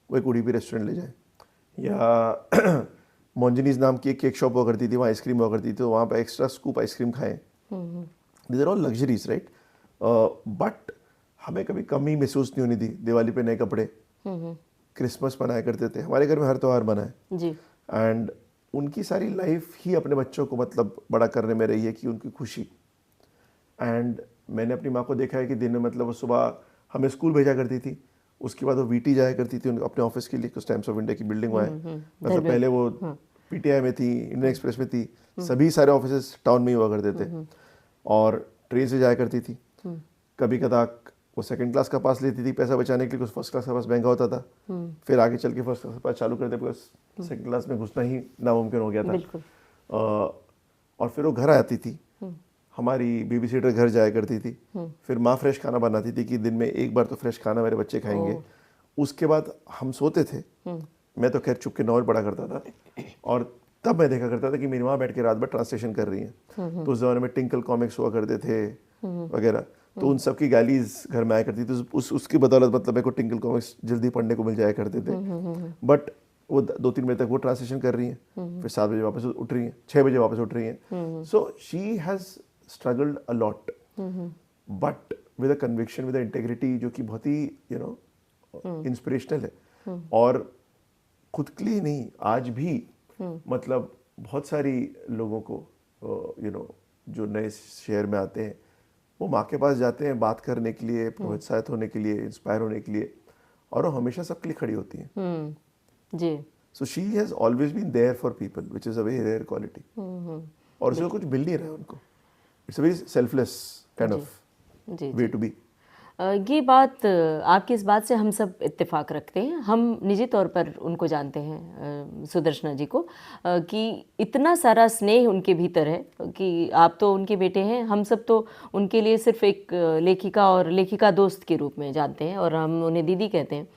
वो एक उडुपी रेस्टोरेंट ले जाए, या मोंजनीज नाम की एक केक शॉप हुआ करती थी, वहाँ आइसक्रीम हुआ करती थी, तो वहाँ पे एक्स्ट्रा स्कूप आइसक्रीम खाएं। These are all luxuries, right. But हमें कभी कमी महसूस नहीं होनी थी। दिवाली पे नए कपड़े, क्रिसमस मनाया करते थे, हमारे घर में हर त्यौहार मनाए जी। एंड उनकी सारी लाइफ ही अपने बच्चों को मतलब बड़ा करने में रही है, कि उनकी खुशी। एंड मैंने अपनी माँ को देखा है कि दिन में मतलब वो सुबह हमें स्कूल भेजा करती थी, उसके बाद वो वीटी जाया करती थी अपने ऑफिस के लिए, कुछ टाइम्स ऑफ इंडिया की बिल्डिंग वहाँ है। मतलब पहले वो पीटीआई में थी, इंडियन एक्सप्रेस में थी, सभी सारे ऑफिस टाउन में ही हुआ करते थे और ट्रेन से जाया करती थी। कभी कदाक वो सेकंड क्लास का पास लेती थी पैसा बचाने के लिए, कुछ फर्स्ट क्लास का पास महंगा होता था। फिर आगे चल के फर्स्ट क्लास का पास चालू करते, बिकॉज सेकंड क्लास में घुसना ही नामुमकिन हो गया था। और फिर वो घर आती थी, हमारी बेबीसिटर घर जाया करती थी, फिर माँ फ्रेश खाना बनाती थी कि दिन में एक बार तो फ्रेश खाना मेरे बच्चे खाएंगे। उसके बाद हम सोते थे, मैं तो खैर चुप के नॉवल पढ़ा करता था, और तब मैं देखा करता था कि मेरी माँ बैठ के रात भर ट्रांसलेशन कर रही है। तो उस जमाने में टिंकल कॉमिक्स हुआ करते थे वगैरह, तो उन सब की गालीज घर में आया करती थी। उसकी बदौलत मतलब मेरे को टिंकल कॉमिक्स जल्दी पढ़ने को मिल जाया करते थे। बट वो 2-3 बजे तक वो ट्रांसलेशन कर रही हैं, फिर 7 बजे वापस उठ रही हैं, 6 बजे वापस उठ रही हैं। So she has struggled a lot, but with a conviction, with a integrity, जो कि बहुत ही इंस्पिरेशनल है। और खुद के लिए नहीं, आज भी मतलब बहुत सारी लोगों को जो नए शहर में आते हैं, वो माँ के पास जाते हैं बात करने के लिए, प्रोत्साहित होने के लिए, इंस्पायर होने के लिए, और वो हमेशा सबके लिए खड़ी होती हैं। जी। So she has always been there for people, which is a very rare quality. और उसको कुछ मिल नहीं रहा है उनको। It's a very selfless kind of way to be. ये बात आपकी इस बात से हम सब इत्तेफाक रखते हैं। हम निजी तौर पर उनको जानते हैं, सुदर्शना जी को, कि इतना सारा स्नेह उनके भीतर है कि आप तो उनके बेटे हैं, हम सब तो उनके लिए सिर्फ एक लेखिका और लेखिका दोस्त के रूप में जानते हैं और हम उन्हें दीदी कहते हैं।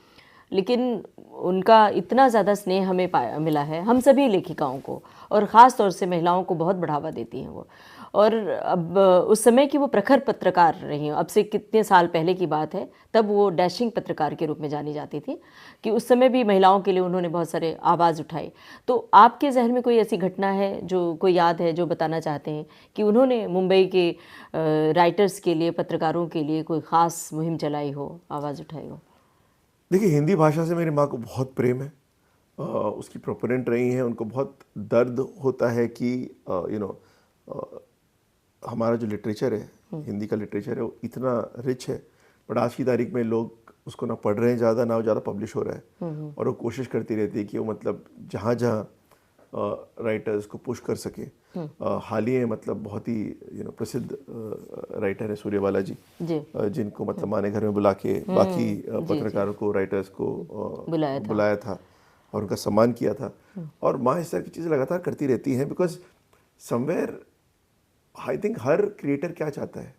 लेकिन उनका इतना ज़्यादा स्नेह हमें मिला है, हम सभी लेखिकाओं को, और ख़ास तौर से महिलाओं को बहुत बढ़ावा देती हैं वो। और अब उस समय की वो प्रखर पत्रकार रही हैं, अब से कितने साल पहले की बात है, तब वो डैशिंग पत्रकार के रूप में जानी जाती थी, कि उस समय भी महिलाओं के लिए उन्होंने बहुत सारे आवाज़ उठाई। तो आपके जहन में कोई ऐसी घटना है जो कोई याद है, जो बताना चाहते हैं कि उन्होंने मुंबई के राइटर्स के लिए, पत्रकारों के लिए कोई ख़ास मुहिम चलाई हो, आवाज़ उठाई हो? देखिए, हिंदी भाषा से मेरी माँ को बहुत प्रेम है, उसकी प्रोपोनेंट रही हैं। उनको बहुत दर्द होता है कि हमारा जो लिटरेचर है, हिंदी का लिटरेचर है, वो इतना रिच है, बट आज की तारीख में लोग उसको ना पढ़ रहे हैं ज़्यादा, ना वो ज़्यादा पब्लिश हो रहा है। और वो कोशिश करती रहती है कि वो मतलब जहाँ जहाँ राइटर्स को पुश कर सके। हाल ही में मतलब बहुत ही प्रसिद्ध राइटर है सूर्यबाला जी, जिनको मतलब माने घर में बुला के बाकी पत्रकारों को, राइटर्स को बुलाया था और उनका सम्मान किया था। और माँ इस तरह की चीज़ें लगातार करती रहती हैं, बिकॉज समवेयर आई थिंक हर क्रिएटर क्या चाहता है,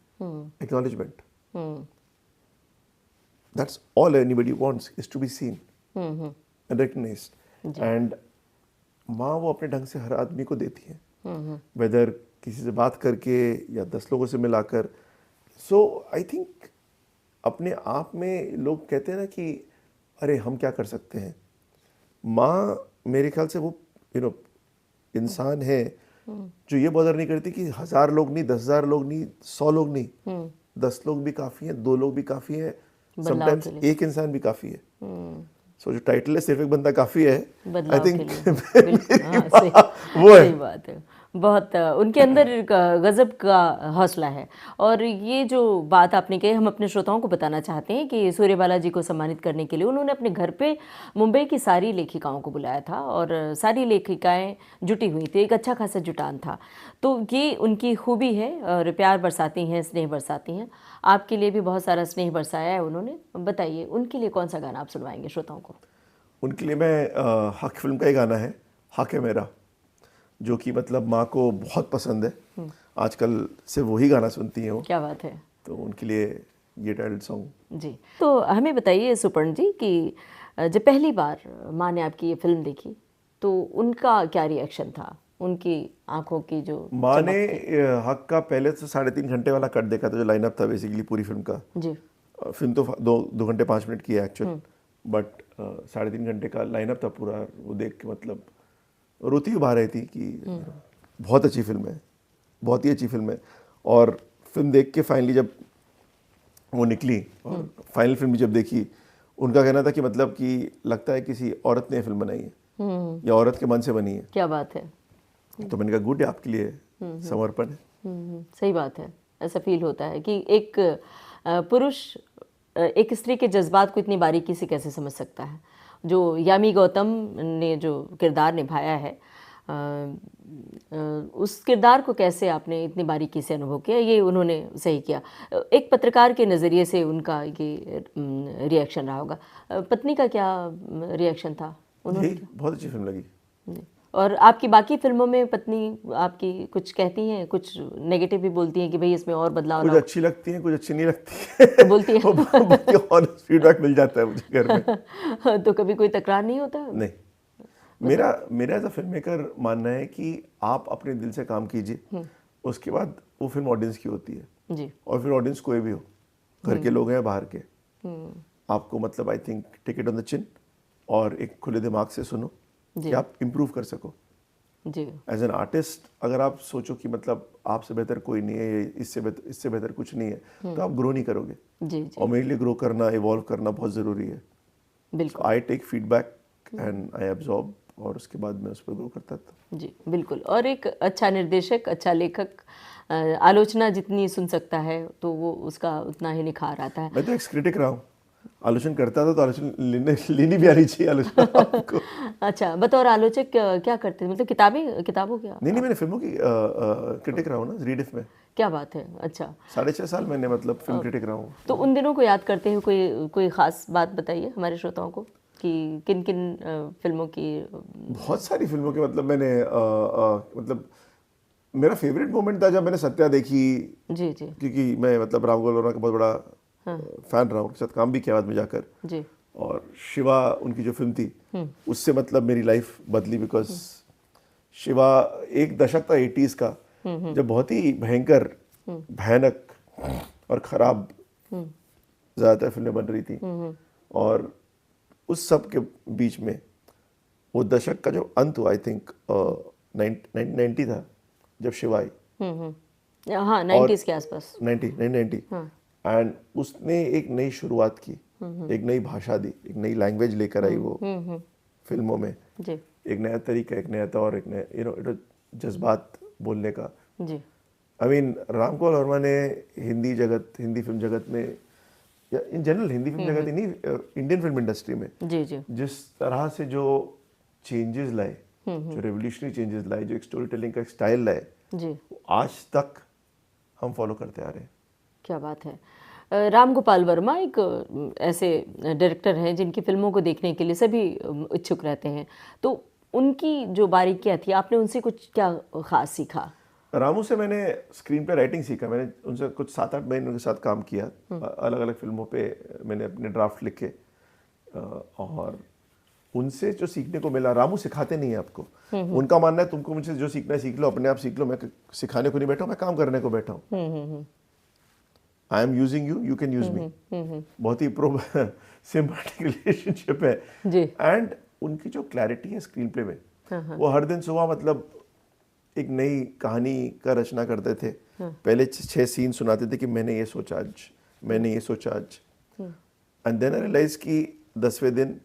acknowledgement. That's all anybody wants, is to be seen and recognised. And माँ वो अपने ढंग से हर आदमी को देती है, वेदर किसी से बात करके या 10 लोगों से मिलाकर। सो आई थिंक अपने आप में लोग कहते हैं ना कि अरे हम क्या कर सकते हैं, माँ मेरे ख्याल से वो इंसान है जो ये बॉदर नहीं करती कि 1000 लोग नहीं, 10,000 लोग नहीं, 100 लोग नहीं, 10 लोग भी काफ़ी हैं, 2 लोग भी काफ़ी है, समटाइम्स एक इंसान भी काफ़ी है। सो जो टाइटल है सिर्फ एक बंदा काफ़ी है, आई थिंक वो है। सही बात है, बहुत उनके अंदर गजब का हौसला है। और ये जो बात आपने कही, हम अपने श्रोताओं को बताना चाहते हैं कि सूर्यबाला जी को सम्मानित करने के लिए उन्होंने अपने घर पे मुंबई की सारी लेखिकाओं को बुलाया था और सारी लेखिकाएं जुटी हुई थी, एक अच्छा खासा जुटान था। तो ये उनकी खूबी है, और प्यार बरसाती हैं, स्नेह बरसाती हैं। आपके लिए भी बहुत सारा स्नेह बरसाया है उन्होंने। बताइए उनके लिए कौन सा गाना आप सुनवाएंगे श्रोताओं को? उनके लिए मैं हक फिल्म का ही गाना है, हक है मेरा, जो कि मतलब माँ को बहुत पसंद है। आजकल से वही गाना सुनती हैं वो। क्या बात है। तो उनके लिए ये टाइटल सॉन्ग। जी, तो हमें बताइए सुपर्ण जी कि जब पहली बार माँ ने आपकी ये फिल्म देखी तो उनका क्या रिएक्शन था, उनकी आंखों की जो माँ ने हक का पहले तो 3.5 घंटे वाला कट देखा था, जो लाइनअप था बेसिकली पूरी फिल्म का। जी। फिल्म तो 2 घंटे 5 मिनट की है एक्चुअल, बट 3.5 घंटे का लाइनअप था पूरा। वो देख के मतलब रोती हुई बाहर रही थी कि बहुत अच्छी फिल्म है, बहुत ही अच्छी फिल्म है। और फिल्म देख के फाइनली जब वो निकली और फाइनल फिल्म जब देखी, उनका कहना था कि मतलब कि लगता है किसी औरत ने फिल्म बनाई है या औरत के मन से बनी है। क्या बात है। तो मैंने कहा गुड है, आपके लिए समर्पण है। सही बात है, ऐसा फील होता है कि एक पुरुष एक स्त्री के जज्बात को इतनी बारीकी से कैसे समझ सकता है। जो यामी गौतम ने जो किरदार निभाया है, उस किरदार को कैसे आपने इतनी बारीकी से अनुभव किया, ये उन्होंने सही किया। एक पत्रकार के नज़रिए से उनका ये रिएक्शन रहा होगा। पत्नी का क्या रिएक्शन था? उन्होंने बहुत अच्छी फिल्म लगी। और आपकी बाकी फिल्मों में पत्नी आपकी कुछ कहती हैं, कुछ नेगेटिव भी बोलती हैं कि भाई इसमें और बदलाव कुछ अच्छी लगती हैं, कुछ अच्छी नहीं लगती है। तो बोलती हैं ऑनेस्ट फीडबैक मिल जाता है मुझे घर में। तो कभी कोई तकरार नहीं होता? नहीं, मेरा एज अ फिल्म मेकर मानना है कि आप अपने दिल से काम कीजिए, उसके बाद वो फिल्म ऑडियंस की होती है जी। और फिर ऑडियंस कोई भी हो, घर के लोग हैं बाहर के, आपको मतलब I think take it on the chin और एक खुले दिमाग से सुनो कि आप इम्प्रूव कर सको। जी। एज एन आर्टिस्ट अगर आप सोचो कि मतलब आपसे बेहतर कोई नहीं है, इससे बेहतर कुछ नहीं है, तो आप ग्रो नहीं करोगे। जी, जी। और मेरे लिए ग्रो करना, इवॉल्व करना बहुत ज़रूरी है। बिल्कुल। I take feedback and I absorb, और उसके बाद मैं उस पर ग्रो करता था। जी बिल्कुल। और एक अच्छा निर्देशक, अच्छा लेखक आलोचना जितनी सुन सकता है तो वो उसका उतना ही निखार आता है। मैं तो एक्स क्रिटिक रहा हूँ, आलोचना करता था, तो आलोचना लेनी भी आनी चाहिए आलोचना आपको। अच्छा, बतौर आलोचक क्या करते हैं, मतलब किताबों क्या? नहीं, मैंने फिल्मों की क्रिटिक रहा हूँ ना, रीडिफ में। क्या बात है, अच्छा। 6.5 साल मैंने मतलब फिल्म क्रिटिक रहा हूँ। तो उन दिनों को याद करते हुए कोई ख़ास बात बताइए हमारे श्रोताओं को कि किन किन फिल्मों की। बहुत सारी फिल्मों के मतलब मैंने मतलब मेरा फेवरेट मोमेंट था जब मैंने सत्या देखी, जी जी क्योंकि मैं मतलब राम गोपाल वर्मा का बहुत बड़ा फैन रहा हूँ, उनके साथ काम भी किया बाद में जाकर। जी और शिवा उनकी जो फिल्म थी उससे मतलब मेरी लाइफ बदली, बिकॉज शिवा एक दशक था 80s का जब बहुत ही भयंकर, भयानक और खराब ज़्यादातर फिल्में बन रही थी। और उस सब के बीच में वो दशक का जो अंत हुआ, आई थिंक 1990 था जब शिवा आई। हाँ, 90s के आसपास। 1990 एंड उसने एक नई शुरुआत की, एक नई भाषा दी, एक नई लैंग्वेज लेकर आई वो फिल्मों में। जी एक नया तरीका, एक नया तौर, एक नया जज्बात बोलने का। जी आई मीन राम गोपाल वर्मा ने हिंदी जगत, हिंदी फिल्म जगत में या इन जनरल हिंदी फिल्म जगत ही नहीं, इंडियन फिल्म इंडस्ट्री में जी जी जिस तरह से जो चेंजेस लाए, जो रेवोल्यूशनरी चेंजेस लाए, जो एक स्टोरी टेलिंग का एक स्टाइल लाए, जी, वो आज तक हम फॉलो करते आ रहे हैं। क्या बात है। राम गोपाल वर्मा एक ऐसे डायरेक्टर हैं जिनकी फिल्मों को देखने के लिए सभी इच्छुक रहते हैं, तो उनकी जो बारीकियाँ थी आपने उनसे कुछ क्या खास सीखा? रामू से मैंने स्क्रीन पे राइटिंग सीखा। मैंने उनसे कुछ 7-8 महीने उनके साथ काम किया, अलग अलग फिल्मों पे मैंने अपने ड्राफ्ट लिखे। और उनसे जो सीखने को मिला, रामू सिखाते नहीं है आपको, उनका मानना है तुमको मुझसे जो सीखना है सीख लो, अपने आप सीख लो, मैं सिखाने को नहीं बैठा हूँ, मैं काम करने को बैठा हूँ। I am using you, you can use me. बहुत ही सिम्बायोटिक रिलेशनशिप है। जी एंड उनकी जो क्लैरिटी है स्क्रीन प्ले में, वो हर दिन सुबह मतलब एक नई कहानी का रचना करते थे। पहले 6 सीन सुनाते थे कि मैंने ये सोचा आज, मैंने ये सोचा आज, एंड देन आई रियलाइज कि 10वें दिन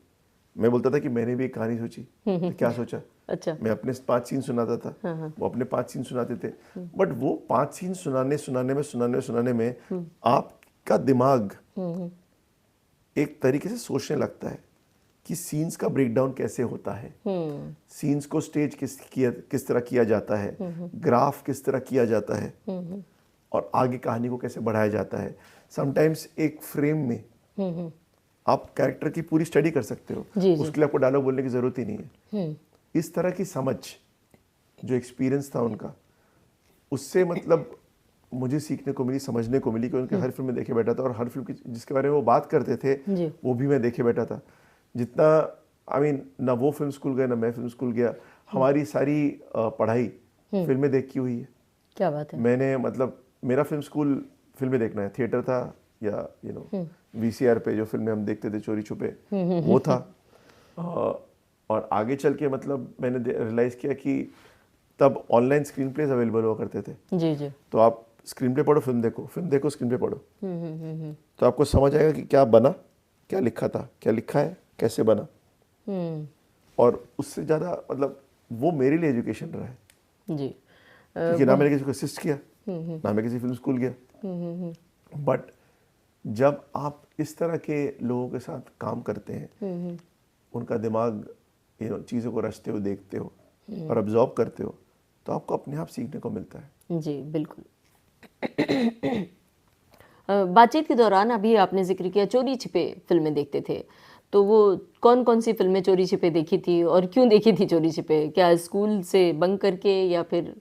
मैं बोलता था कि मैंने भी एक कहानी सोची। तो क्या सोचा? अच्छा, मैं अपने 5 सीन सुनाता था, वो अपने 5 सीन सुनाते थे, बट वो 5 सीन सुनाने में आपका दिमाग एक तरीके से सोचने लगता है कि सीन्स का ब्रेकडाउन कैसे होता है, सीन्स को स्टेज किस तरह किया जाता है, ग्राफ किस तरह किया जाता है, और आगे कहानी को कैसे बढ़ाया जाता है। समटाइम्स एक फ्रेम में आप कैरेक्टर की पूरी स्टडी कर सकते हो, जी, जी। उसके लिए आपको डायलॉग बोलने की जरूरत ही नहीं है। इस तरह की समझ, जो एक्सपीरियंस था उनका, उससे मतलब मुझे सीखने को मिली, समझने को मिली कि उनके हर फिल्म में देखे बैठा था, और हर फिल्म की जिसके बारे में वो बात करते थे जी। वो भी मैं देखे बैठा था। जितना आई मीन ना वो फिल्म स्कूल गए ना मैं फिल्म स्कूल गया, हमारी सारी पढ़ाई फिल्में देख की हुई है। क्या बात है। मैंने मतलब मेरा फिल्म स्कूल फिल्में देखना है, थिएटर था या वीसीआर पे जो फिल्में हम देखते थे चोरी छुपे, वो था। और आगे चल के मतलब मैंने रियलाइज किया कि तब ऑनलाइन स्क्रीन प्लेज अवेलेबल हुआ करते थे। जी जी तो आप स्क्रीन प्ले पढ़ो, फिल्म देखो स्क्रीन प्ले पढ़ो, तो आपको समझ आएगा कि क्या बना, क्या लिखा था, क्या लिखा है, कैसे बना। और उससे ज़्यादा मतलब वो मेरे लिए एजुकेशन रहा है जी। क्योंकि ना मैंने किसी को असिस्ट किया, ना मैं किसी फिल्म स्कूल गया, बट जब आप इस तरह के लोगों के साथ काम करते हैं, उनका दिमाग चीज़ों को रचते हो, देखते हो और अब्जॉर्ब करते हो, तो आपको अपने आप सीखने को मिलता है। जी बिल्कुल। बातचीत के दौरान अभी आपने जिक्र किया चोरी छिपे फिल्में देखते थे, तो वो कौन कौन सी फिल्में चोरी छिपे देखी थी और क्यों देखी थी चोरी छिपे? क्या स्कूल से बंक करके या फिर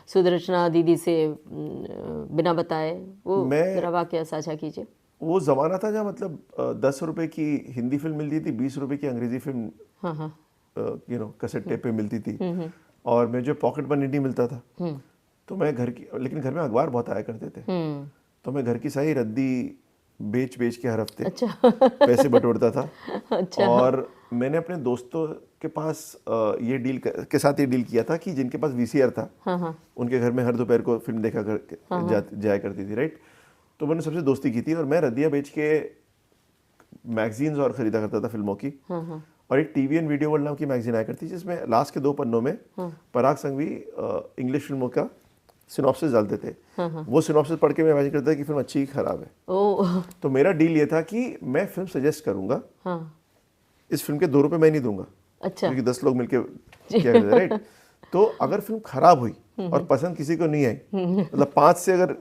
सुदर्शना दीदी से बिना बताए? वो जरा वाकया साझा कीजिए। वो ज़माना था जहाँ मतलब 10 रुपए की हिंदी फिल्म मिलती थी, 20 रुपए की अंग्रेजी फिल्म कैसेट टेप पे मिलती थी, और मुझे पॉकेट मनी नहीं मिलता था। तो मैं लेकिन घर में अखबार बहुत आया करते थे, तो मैं घर की सारी रद्दी बेच के हर हफ्ते पैसे बटोरता था। अच्छा। और मैंने अपने दोस्तों के पास ये डील किया था कि जिनके पास वीसीआर था, उनके घर में हर दोपहर को फिल्म जाया करती थी, राइट। तो मैंने सबसे दोस्ती की थी और मैं रद्दियाँ बेच के मैगजीन्स और ख़रीदा करता था फिल्मों की। और एक टीवी एंड वीडियो वर्ल्ड नाम की मैगजीन आया करती जिसमें लास्ट के 2 पन्नों में पराग संघवी इंग्लिश फिल्मों का सिनॉप्सिस डालते थे। वो सिनॉप्सिस पढ़ के मैं इमेजिन करता था कि फिल्म अच्छी ही खराब है। तो मेरा डील ये था कि मैं फिल्म सजेस्ट करूंगा, इस फिल्म के 2 रुपए मैं नहीं दूंगा, अच्छा। क्योंकि 10 लोग मिलके किया करते थे, राइट। तो अगर फिल्म खराब हुई और पसंद किसी को नहीं आई, मतलब 5 से अगर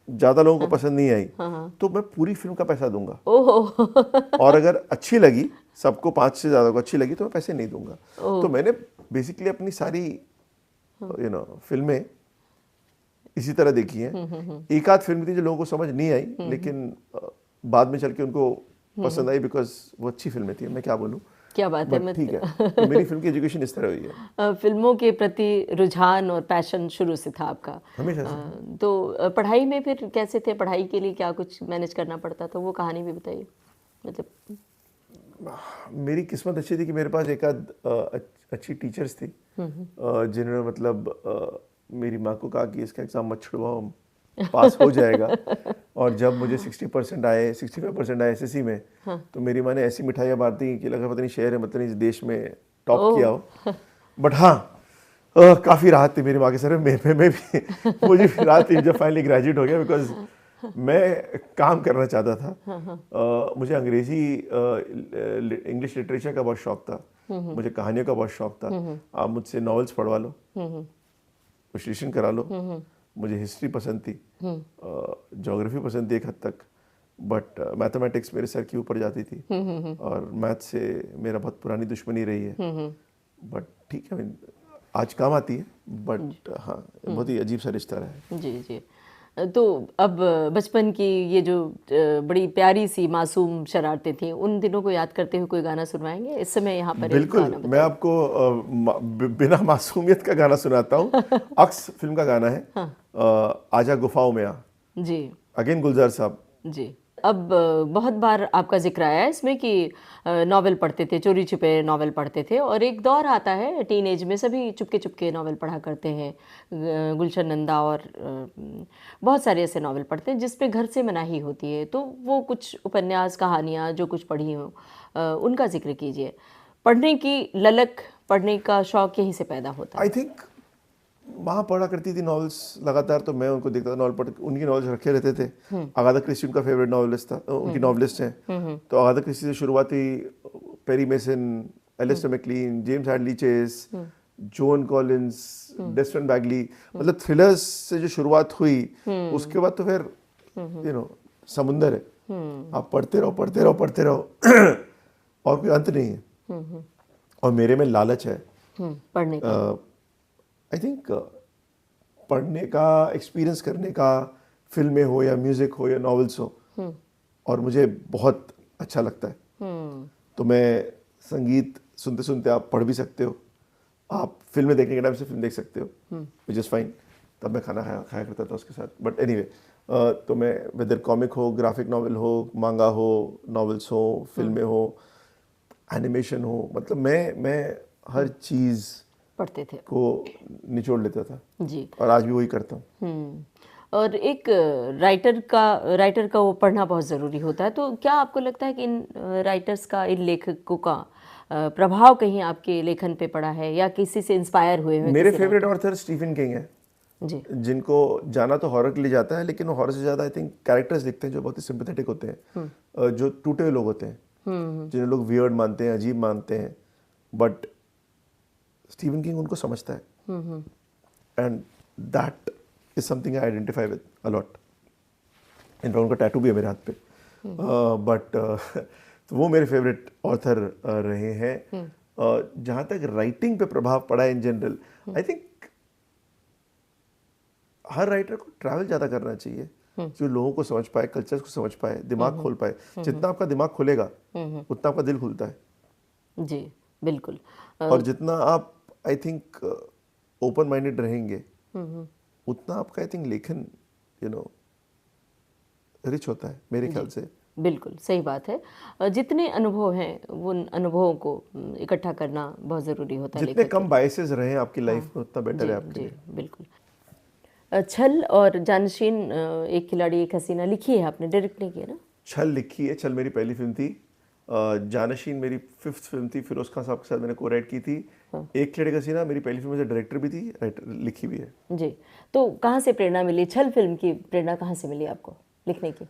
ज़्यादा लोगों को पसंद नहीं आई, तो मैं पूरी फिल्म का पैसा दूंगा। ओहो और अगर अच्छी लगी, सबको 5 से ज़्यादा को अच्छी लगी, तो मैं पैसे नहीं दूंगा। तो मैंने बेसिकली अपनी सारी फिल्में इसी तरह देखी हैं। एक आध फिल्म थी जो लोगों को समझ नहीं आई, लेकिन बाद में चल के उनको पसंद आई, बिकॉज वो अच्छी फिल्में थी। मैं क्या बोलूँ, क्या बात है। ठीक है। तो मेरी फिल्म की एजुकेशन इस तरह हुई है। फिल्मों के प्रति रुझान और पैशन शुरू से था आपका, हमेशा से। तो पढ़ाई में फिर कैसे थे? पढ़ाई के लिए क्या कुछ मैनेज करना पड़ता था, वो कहानी भी बताइए। मतलब मेरी किस्मत अच्छी थी कि मेरे पास एक आध अच्छी टीचर्स थी, जिन्होंने मतलब मेरी माँ को कहा कि इसका एग्ज़ाम मत छुड़वाओ, पास हो जाएगा। और जब मुझे 60% आए, 65% आए एसएससी में, तो मेरी माँ ने ऐसी मिठाइयाँ बांट दी कि लगा पता नहीं शहर है, मतलब नहीं इस देश में टॉप किया हो। बट हाँ, काफ़ी राहत थी मेरी माँ के सर में भी मुझे भी राहत थी जब फाइनली ग्रेजुएट हो गया, बिकॉज मैं काम करना चाहता था। मुझे अंग्रेजी इंग्लिश लिटरेचर का बहुत शौक था, मुझे कहानियों का बहुत शौक था। आप मुझसे नॉवेल्स पढ़वा लो, विश्लेषण करा लो। मुझे हिस्ट्री पसंद थी, ज्योग्राफी पसंद थी एक हद तक, बट मैथमेटिक्स मेरे सर के ऊपर जाती थी, और मैथ से मेरा बहुत पुरानी दुश्मनी रही है। बट ठीक है, आज काम आती है, बट हाँ, बहुत ही अजीब सा रिश्ता रहा है। जी जी। तो अब बचपन की ये जो बड़ी प्यारी सी मासूम शरारतें थी, उन दिनों को याद करते हुए कोई गाना सुनवाएंगे इस समय यहाँ पर? बिल्कुल, मैं आपको बिना मासूमियत का गाना सुनाता हूँ। अक्स फिल्म का गाना है, आजा गुफाओं में आ। जी। अगेन गुलजार साहब। जी। अब बहुत बार आपका जिक्र आया है इसमें कि नॉवेल पढ़ते थे, चोरी छिपे नॉवेल पढ़ते थे, और एक दौर आता है टीनेज में सभी चुपके चुपके नॉवेल पढ़ा करते हैं। गुलशन नंदा और बहुत सारे ऐसे नॉवेल पढ़ते हैं जिस पे घर से मनाही होती है, तो वो कुछ उपन्यास कहानियाँ जो कुछ पढ़ी हों उनका जिक्र कीजिए। पढ़ने की ललक, पढ़ने का शौक यहीं से पैदा होता है। आई थिंक वहाँ पढ़ा करती थी नॉवेल्स लगातार, तो मैं उनको देखता था, नॉवल पढ़, उनकी नॉवेल्स रखे रहते थे। अगाथा क्रिस्टी उनका फेवरेट नॉवेलिस्ट था, उनकी नॉवेलिस्ट हैं। तो अगाथा क्रिस्टी से शुरुआत हुई, Perry Mason, Alistair MacLean, James Hadley Chase, Joan Collins, Desmond Bagley, मतलब थ्रिलर्स से जो शुरुआत हुई, उसके बाद तो फिर समुंदर है। आप पढ़ते रहो पढ़ते रहो पढ़ते रहो और कोई अंत नहीं है। और मेरे में लालच है पढ़ने का। आई थिंक पढ़ने का, एक्सपीरियंस करने का, फिल्में हो या म्यूजिक हो या नॉवेल्स हो, और मुझे बहुत अच्छा लगता है। तो मैं संगीत सुनते सुनते, आप पढ़ भी सकते हो, आप फिल्में देखने के टाइम से फिल्म देख सकते हो, विच इज़ फाइन। तब मैं खाना खाया करता था उसके साथ। बट एनीवे, तो मैं वेदर कॉमिक हो, ग्राफिक नॉवल हो, मांगा हो, नॉवेल्स हो, फिल्में हो, एनिमेशन हो, मतलब मैं हर चीज़ पढ़ते थे को निचोड़ लेता था जी। और आज भी वही करता हूँ। और एक राइटर का वो पढ़ना बहुत ज़रूरी होता है, तो क्या आपको लगता है कि इन राइटर्स का, इन लेखकों का प्रभाव कहीं आपके लेखन पे पड़ा है, या किसी से इंस्पायर हुए हैं? मेरे फेवरेट ऑथर स्टीफन किंग है जी। जिनको जाना तो हॉरर के लिए जाता है, लेकिन वो हॉरर से ज़्यादा आई थिंक कैरेक्टर्स लिखते हैं जो बहुत ही सिंपैथेटिक होते हैं, जो टूटे हुए लोग होते हैं, जिन्हें लोग वियर्ड मानते हैं, अजीब मानते हैं, बट स्टीफन किंग उनको समझता है। And that is something I identify with a lot. In fact उनका टैटू भी है मेरे हाथ पे। बट तो वो मेरे फेवरेट ऑथर रहे हैं। जहाँ तक राइटिंग पे प्रभाव पड़ा है in general, I think her writer को ट्रैवल ज़्यादा करना चाहिए, जो लोगों को समझ पाए, कल्चर्स को समझ पाए, दिमाग खोल पाए। जितना आपका दिमाग खुलेगा उतना आपका दिल खुलता है। जी बिल्कुल। और जितना आप आई थिंक ओपन माइंडेड रहेंगे, उतना आपका आई थिंक लेखन रिच होता है मेरे ख्याल से। बिल्कुल सही बात है। जितने अनुभव हैं उन अनुभवों को इकट्ठा करना बहुत ज़रूरी होता है। जितने कम बायसेस रहे आपकी लाइफ में, उतना बेटर है आपके लिए। बिल्कुल। छल और जानशीन, एक खिलाड़ी एक हसीना, लिखी है आपने, डायरेक्ट नहीं किया ना? छल लिखी है, छल मेरी पहली फिल्म थी, जानशीन मेरी 5th फिल्म थी, फिरोज खान साहब के साथ मैंने को राइट की थी। एक खिलाड़ी एक हसीना मेरी पहली फिल्म में डायरेक्टर भी थी, राइटर लिखी भी है। जी। तो कहाँ से प्रेरणा मिली, छल फिल्म की प्रेरणा कहाँ से मिली आपको लिखने की?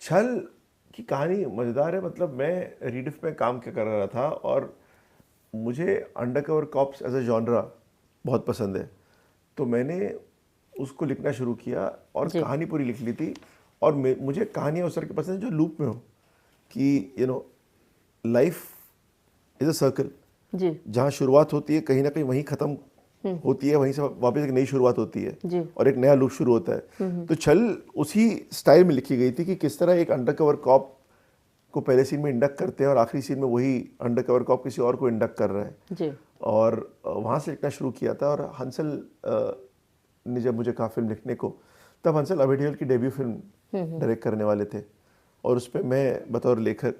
छल की कहानी मज़ेदार है। मतलब मैं रीडिफ में काम क्या कर रहा था, और मुझे undercover cops as a genre बहुत पसंद है। तो मैंने उसको लिखना शुरू किया और कहानी पूरी लिख ली थी। और मुझे कहानियाँ उस तरह की पसंद है जो लूप में हो, कि लाइफ इज़ अ सर्कल, जहाँ शुरुआत होती है कहीं ना कहीं वहीं ख़त्म होती है, वहीं से वापस एक नई शुरुआत होती है और एक नया लूप शुरू होता है। तो छल उसी स्टाइल में लिखी गई थी कि किस तरह एक अंडरकवर कॉप को पहले सीन में इंडक्ट करते हैं और आखिरी सीन में वही अंडरकवर कॉप किसी और को इंडक्ट कर रहा है। और वहाँ से लिखना शुरू किया था। और हंसल ने जब मुझे कहा फिल्म लिखने को, तब हंसल अभय देओल की डेब्यू फिल्म डायरेक्ट करने वाले थे और उस पर मैं बतौर लेखक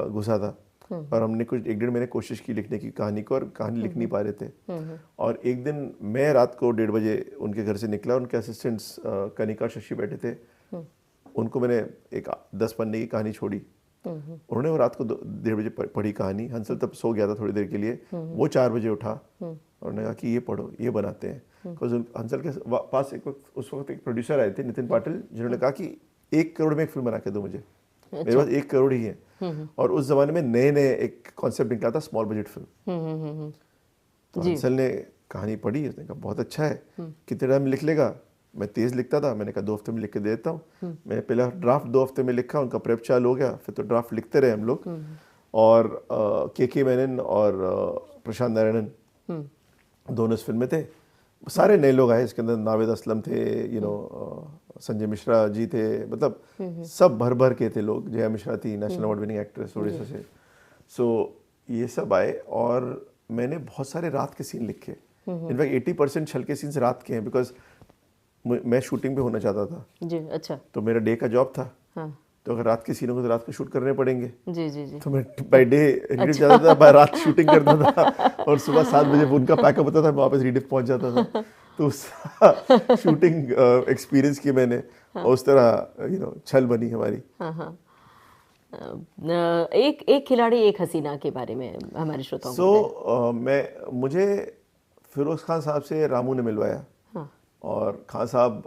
घुसा था। और हमने कुछ 1-1.5 महीने कोशिश की लिखने की कहानी को, और कहानी लिख नहीं पा रहे थे। और एक दिन मैं रात को 1:30 बजे उनके घर से निकला, उनके असिस्टेंट्स कनिका और शशि बैठे थे, उनको मैंने एक 10 पन्ने की कहानी छोड़ी। उन्होंने वो रात को 1:30 बजे पढ़ी कहानी। हंसल तब सो गया था थोड़ी देर के लिए, वो 4 बजे उठा और उन्होंने कहा कि ये पढ़ो, ये बनाते हैं। हंसल के पास उस वक्त एक प्रोड्यूसर आए थे, नितिन पाटिल, जिन्होंने कहा कि 1 करोड़ में एक फिल्म बना के दो मुझे। मेरे पास 1 करोड़ ही है। और उस जमाने में नए एक कॉन्सेप्ट निकला था, स्मॉल बजट फिल्म। तो हंसल ने कहानी पढ़ी, उसने कहा बहुत अच्छा है, कितने टाइम लिख लेगा? मैं तेज लिखता था, मैंने कहा 2 हफ्ते में लिख के दे देता हूँ। मैंने पहला ड्राफ्ट 2 हफ्ते में लिखा, उनका प्रेप चालू हो गया, फिर तो ड्राफ्ट लिखते रहे हम लोग। और के मेनन और प्रशांत नारायणन दोनों इस फिल्म में थे। सारे नए लोग आए इसके अंदर, नावेद असलम थे, संजय मिश्रा जी थे, मतलब सब भर भर के थे लोग। जया मिश्रा थी, national award winning actress Orissa से। सो ये सब आए और मैंने बहुत सारे रात के सीन लिखे। इनफैक्ट 80% छल के सीन्स रात के हैं, बिकॉज मैं शूटिंग पे होना चाहता था जी। अच्छा। तो मेरा डे का जॉब था। हाँ। तो अगर रात के सीनों को तो रात को शूट करने पड़ेंगे। जी जी जी। तो मैं बाय डे रीडिफ जाता था, बाय रात शूटिंग करता था और सुबह 7 बजे उनका पैकअप होता था, मैं वापस रीडिफ पहुंच जाता था। तो उस शूटिंग एक्सपीरियंस की मैंने और उस तरह छल बनी हमारी। हाँ। एक खिलाड़ी एक हसीना के बारे में हमारे श्रोताओं को मुझे फिरोज खान साहब से रामू ने मिलवाया। और खान साहब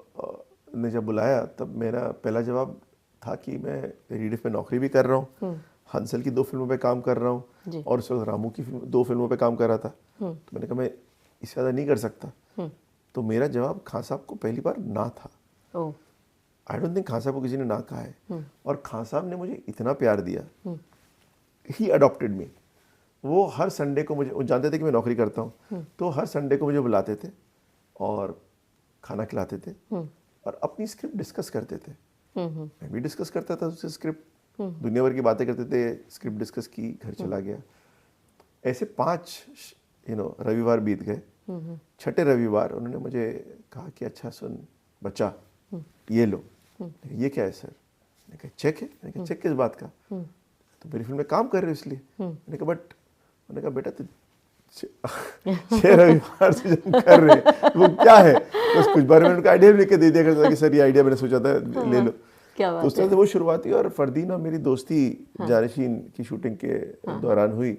ने जब बुलाया तब मेरा पहला जवाब था कि मैं रीडिफ में नौकरी भी कर रहा हूँ, हंसल की 2 फिल्मों पे काम कर रहा हूँ और उस वक्त रामू की 2 फिल्मों पे काम कर रहा था। तो मैंने कहा मैं इससे ज़्यादा नहीं कर सकता। तो मेरा जवाब खान साहब को पहली बार ना था। आई डोंट थिंक खान साहब को किसी ने ना कहा है। और खान साहब ने मुझे इतना प्यार दिया, ही अडॉप्टेड मी। वो हर संडे को मुझे, वो जानते थे कि मैं नौकरी करता हूँ, तो हर संडे को मुझे बुलाते थे और खाना खिलाते थे और अपनी स्क्रिप्ट डिस्कस करते थे। मैं भी डिस्कस करता था उससे स्क्रिप्ट, दुनिया भर की बातें करते थे, स्क्रिप्ट डिस्कस की, घर चला गया। ऐसे 5 रविवार बीत गए। 6ठे रविवार उन्होंने मुझे कहा कि अच्छा सुन बच्चा, ये लो। ये क्या है सर? मैंने कहा चेक है। मैंने कहा चेक किस बात का? तो मेरी फिल्म में काम कर रहे हो इसलिए। मैंने कहा बेटा तो 6 रविवार से जब कर रहे वो क्या है, बस कुछ बार मैंने उनका आइडिया भी लेके दे दिया करता था कि सर ये आइडिया मैंने सोचा था, ले लो। तो उस तरह से वो शुरुआत हुई। और फरदीन और मेरी दोस्ती जानशीन की शूटिंग के दौरान हुई।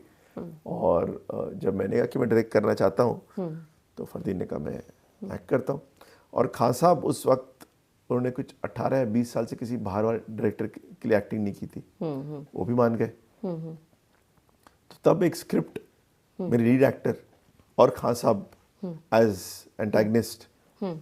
और जब मैंने कहा कि मैं डायरेक्ट करना चाहता हूँ तो फरदीन ने कहा मैं एक्ट करता हूँ। और खान साहब उस वक्त उन्होंने कुछ 18 या 20 साल से किसी बाहर वाले डायरेक्टर के लिए एक्टिंग नहीं की थी, वो भी मान गए। तो तब एक स्क्रिप्ट, मेरे लीड एक्टर और खान साहब as antagonist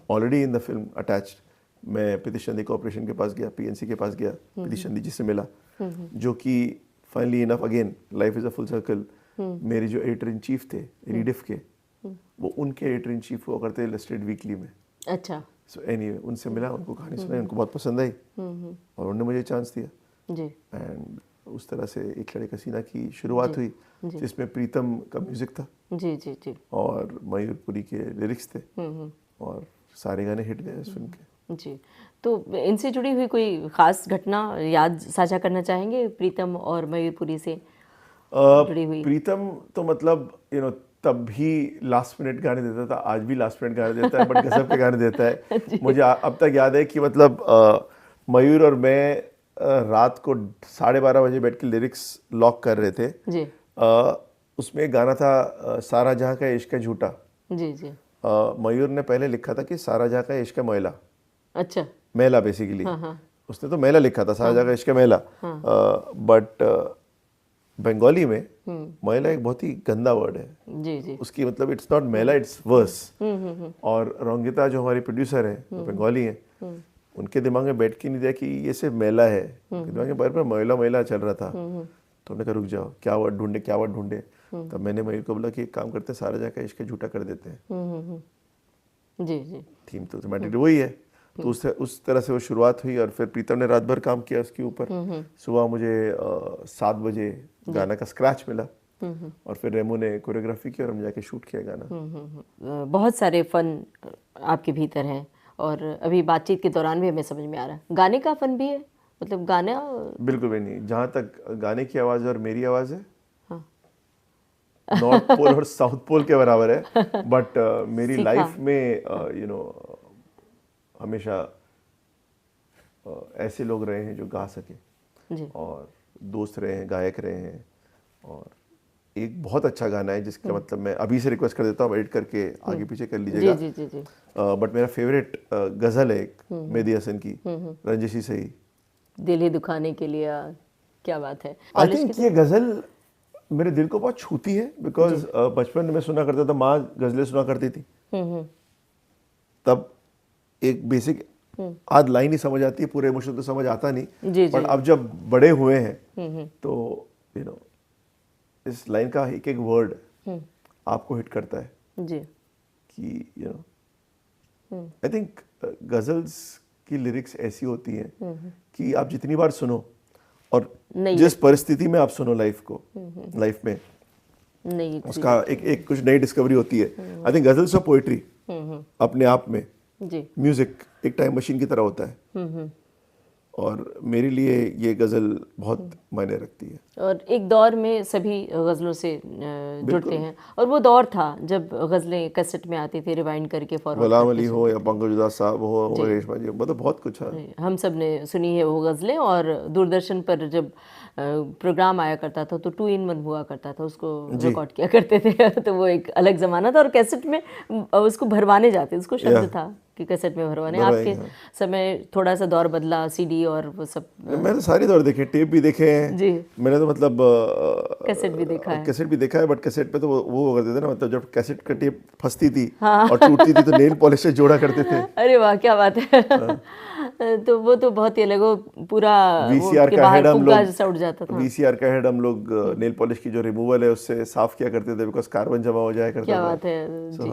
already in the film attached. मैं प्रीति चंदी कॉर्पोरेशन के पास गया, पीएनसी के पास गया, प्रीति चंदी जी से मिला, जो कि finally enough again life is a full circle. मेरे जो एडिटर इन चीफ थे रीडिफ के, वो उनके एडिटर इन चीफ हुआ करते इलस्ट्रेटेड वीकली में। अच्छा। सो एनीवे उनसे मिला, उनको कहानी सुनाई, उनको बहुत पसंद आई और उन्होंने मुझे चांस दिया जी। एंड उस तरह से एक खिलाड़ी एक हसीना की शुरुआत हुई, जिसमें प्रीतम का म्यूजिक था जी जी जी और मयूरपुरी के लिरिक्स थे और सारे गाने हिट गए इस फिल्म के। जी। तो इनसे जुड़ी हुई कोई खास घटना याद साझा करना चाहेंगे प्रीतम और मयूरपुरी से जुड़ी हुई? प्रीतम तो मतलब तब भी लास्ट मिनट गाने देता था, आज भी लास्ट मिनट गाने देता है, बट गजब के गाने देता है। मुझे अब तक याद है कि मतलब मयूर और मैं रात को 12:30 बजे बैठ के लिरिक्स लॉक कर रहे थे जी। उसमें एक गाना था सारा जहाँ का इश्क है झूठा। जी जी। मयूर ने पहले लिखा था कि सारा जहाँ का इश्क है मैला। अच्छा। मैला बेसिकली। उसने तो मैला लिखा था, सारा जहाँ का इश्क है मैला। बट बंगाली में मैला एक बहुत ही गंदा वर्ड है, जी जी। उसकी मतलब इट्स नॉट मैला, इट्स वर्स। और रंगिता जो हमारी प्रोड्यूसर है, वो बंगाली है, उनके दिमाग में बैठ के नहीं दिया कि ये सिर्फ मैला है, उनके दिमाग में बार मैला मैला चल रहा था। तो हमने कहा रुक जाओ, क्या वर्ड ढूंढे, क्या वर्ड ढूंढे। तब मैंने मयूर को बोला कि एक काम करते हैं, सारा जाकर इश्क झूठा कर देते हैं। जी जी। थीम तो ऑटोमेटिक वही है। तो उस तरह से वो शुरुआत हुई, और फिर प्रीतम ने रात भर काम किया उसके ऊपर। सुबह मुझे 7 बजे गाना का स्क्रैच मिला, और फिर रेमो ने कोरियोग्राफी की और हम जाके शूट किया गाना। बहुत सारे फन आपके भीतर हैं, और अभी बातचीत के दौरान भी हमें समझ में आ रहा है गाने का फन भी है, मतलब गाना। बिल्कुल भी नहीं, जहाँ तक गाने की आवाज़ और मेरी आवाज़ है, नॉर्थ पोल और साउथ पोल के बराबर है। बट मेरी लाइफ में हमेशा ऐसे लोग रहे हैं जो गा सके, जी। और दोस्त रहे हैं, गायक रहे हैं। और एक बहुत अच्छा गाना है जिसका मतलब मैं अभी से रिक्वेस्ट कर देता हूँ, एडिट करके आगे पीछे कर लीजिएगा। जी जी जी। बट मेरा फेवरेट गज़ल है एक, मेहदी हसन की, रंजिशी सही, दिल ही दुखाने के लिए। क्या बात है। आई थिंक ये गज़ल मेरे दिल को बहुत छूती है, बिकॉज बचपन में सुना करता था, माँ गज़लें सुना करती थी, तब एक बेसिक आध लाइन ही समझ आती है, पूरे इमोशन तो समझ आता नहीं। बट अब जब बड़े हुए हैं तो इस लाइन का एक एक वर्ड आपको हिट करता है जी। कि आई थिंक गज़ल्स की लिरिक्स ऐसी होती हैं कि आप जितनी बार सुनो, और जिस परिस्थिति में आप सुनो लाइफ में नहीं, उसका एक कुछ नई डिस्कवरी होती है। आई थिंक गज़ल्स और पोइट्री अपने आप में, म्यूजिक एक टाइम मशीन की तरह होता है, और मेरे लिए ये गज़ल बहुत मायने रखती है। और एक दौर में सभी गज़लों से जुड़ते हैं, और वो दौर था जब गज़लें कैसेट में आती थी, रिवाइंड करके फॉरवर्ड। गुलाम अली हो या पंकज उधास साहब हो, रेशमा जी, मतलब बहुत कुछ है। हम सब ने सुनी है वो गज़लें, और दूरदर्शन पर जब प्रोग्राम आया करता था तो 2 in 1 हुआ करता था, उसको रिकॉर्ड किया करते थे। तो वो एक अलग ज़माना था, और कैसेट में उसको भरवाने जाते, उसको शब्द था कि कैसेट में भरवाने। आपके समय थोड़ा सा दौर बदला, सीडी और वो सब। मैंने सारे दौर देखे, टेप भी देखे हैं जी। मैंने तो मतलब कैसेट भी देखा है। कैसेट भी देखा है, बट कैसेट पे तो वो करते थे ना, मतलब जब कैसेट का टेप फंसती थी और टूटती थी तो नेल पॉलिश से जोड़ा करते थे। अरे वाह, क्या बात है। तो वो तो बहुत ही अलग, वो पूरा वीसीआर का हेड हम लोग उड़ जाता था। वीसीआर का हेड हम लोग नेल पॉलिश की जो रिमूवल है उससे साफ किया करते थे, बिकॉज कार्बन जमा हो जाया करता था। क्या बात है जी।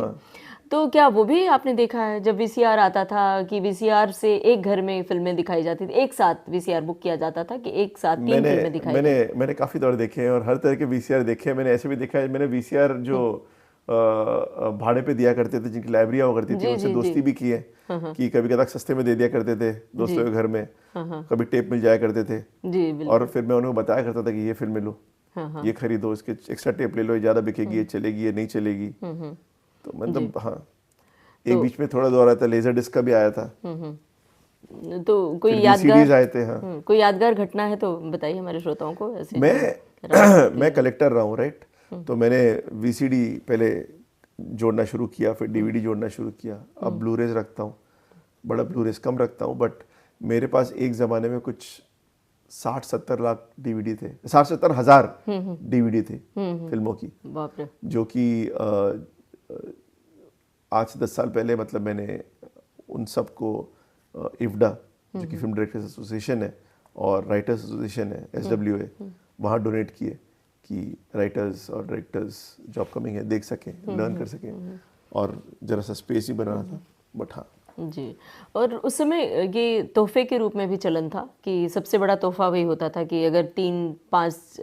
तो क्या वो भी आपने देखा है जब वीसीआर आता था कि वीसीआर से एक घर में फिल्में दिखाई जाती थी, एक साथ वीसीआर बुक किया जाता था कि एक साथ 3 फिल्में दिखाई? मैंने काफ़ी दौर देखे हैं और हर तरह के वीसीआर देखे हैं। मैंने ऐसे भी देखा है, मैंने वीसीआर जो भाड़े पे दिया करते थे, जिनकी लाइब्रेरियाँ हुआ करती थी, उनसे दोस्ती भी की है कि कभी कदार सस्ते में दे दिया करते थे दोस्तों के घर में, कभी टेप मिल जाया करते थे जी, और फिर मैं उन्हें बताया करता था कि ये फिल्म लो, ये खरीदो, इसके एक्स्ट्रा टेप ले लो, ये ज़्यादा बिकेगी, ये चलेगी, ये नहीं चलेगी। तो मतलब हाँ, एक बीच में थोड़ा दौर आया था, लेजर डिस्क का भी आया था। तो कोई यादगार आए थे। हाँ, कोई यादगार घटना है तो बताइए हमारे श्रोताओं को। ऐसे मैं कलेक्टर रहा हूँ, राइट। तो मैंने वीसीडी पहले जोड़ना शुरू किया, फिर डीवीडी जोड़ना शुरू किया, अब ब्लूरेज रखता हूँ, बड़ा ब्लूरेज कम रखता हूँ। बट मेरे पास एक ज़माने में कुछ 60-70 लाख डीवीडी थे, 60-70 हज़ार डीवीडी थे फिल्मों की, जो कि आज से 10 साल पहले मतलब मैंने उन सबको इफ्डा, जो कि फिल्म डायरेक्टर्स एसोसिएशन है और राइटर्स एसोसिएशन है, SWA, वहाँ डोनेट किए कि राइटर्स और डायरेक्टर्स जो अपकमिंग है देख सकें, लर्न कर सकें, और ज़रा सा स्पेस ही बनाना था। बट हाँ जी, और उस समय ये तोहफे के रूप में भी चलन था कि सबसे बड़ा तोहफा वही होता था कि अगर 3-5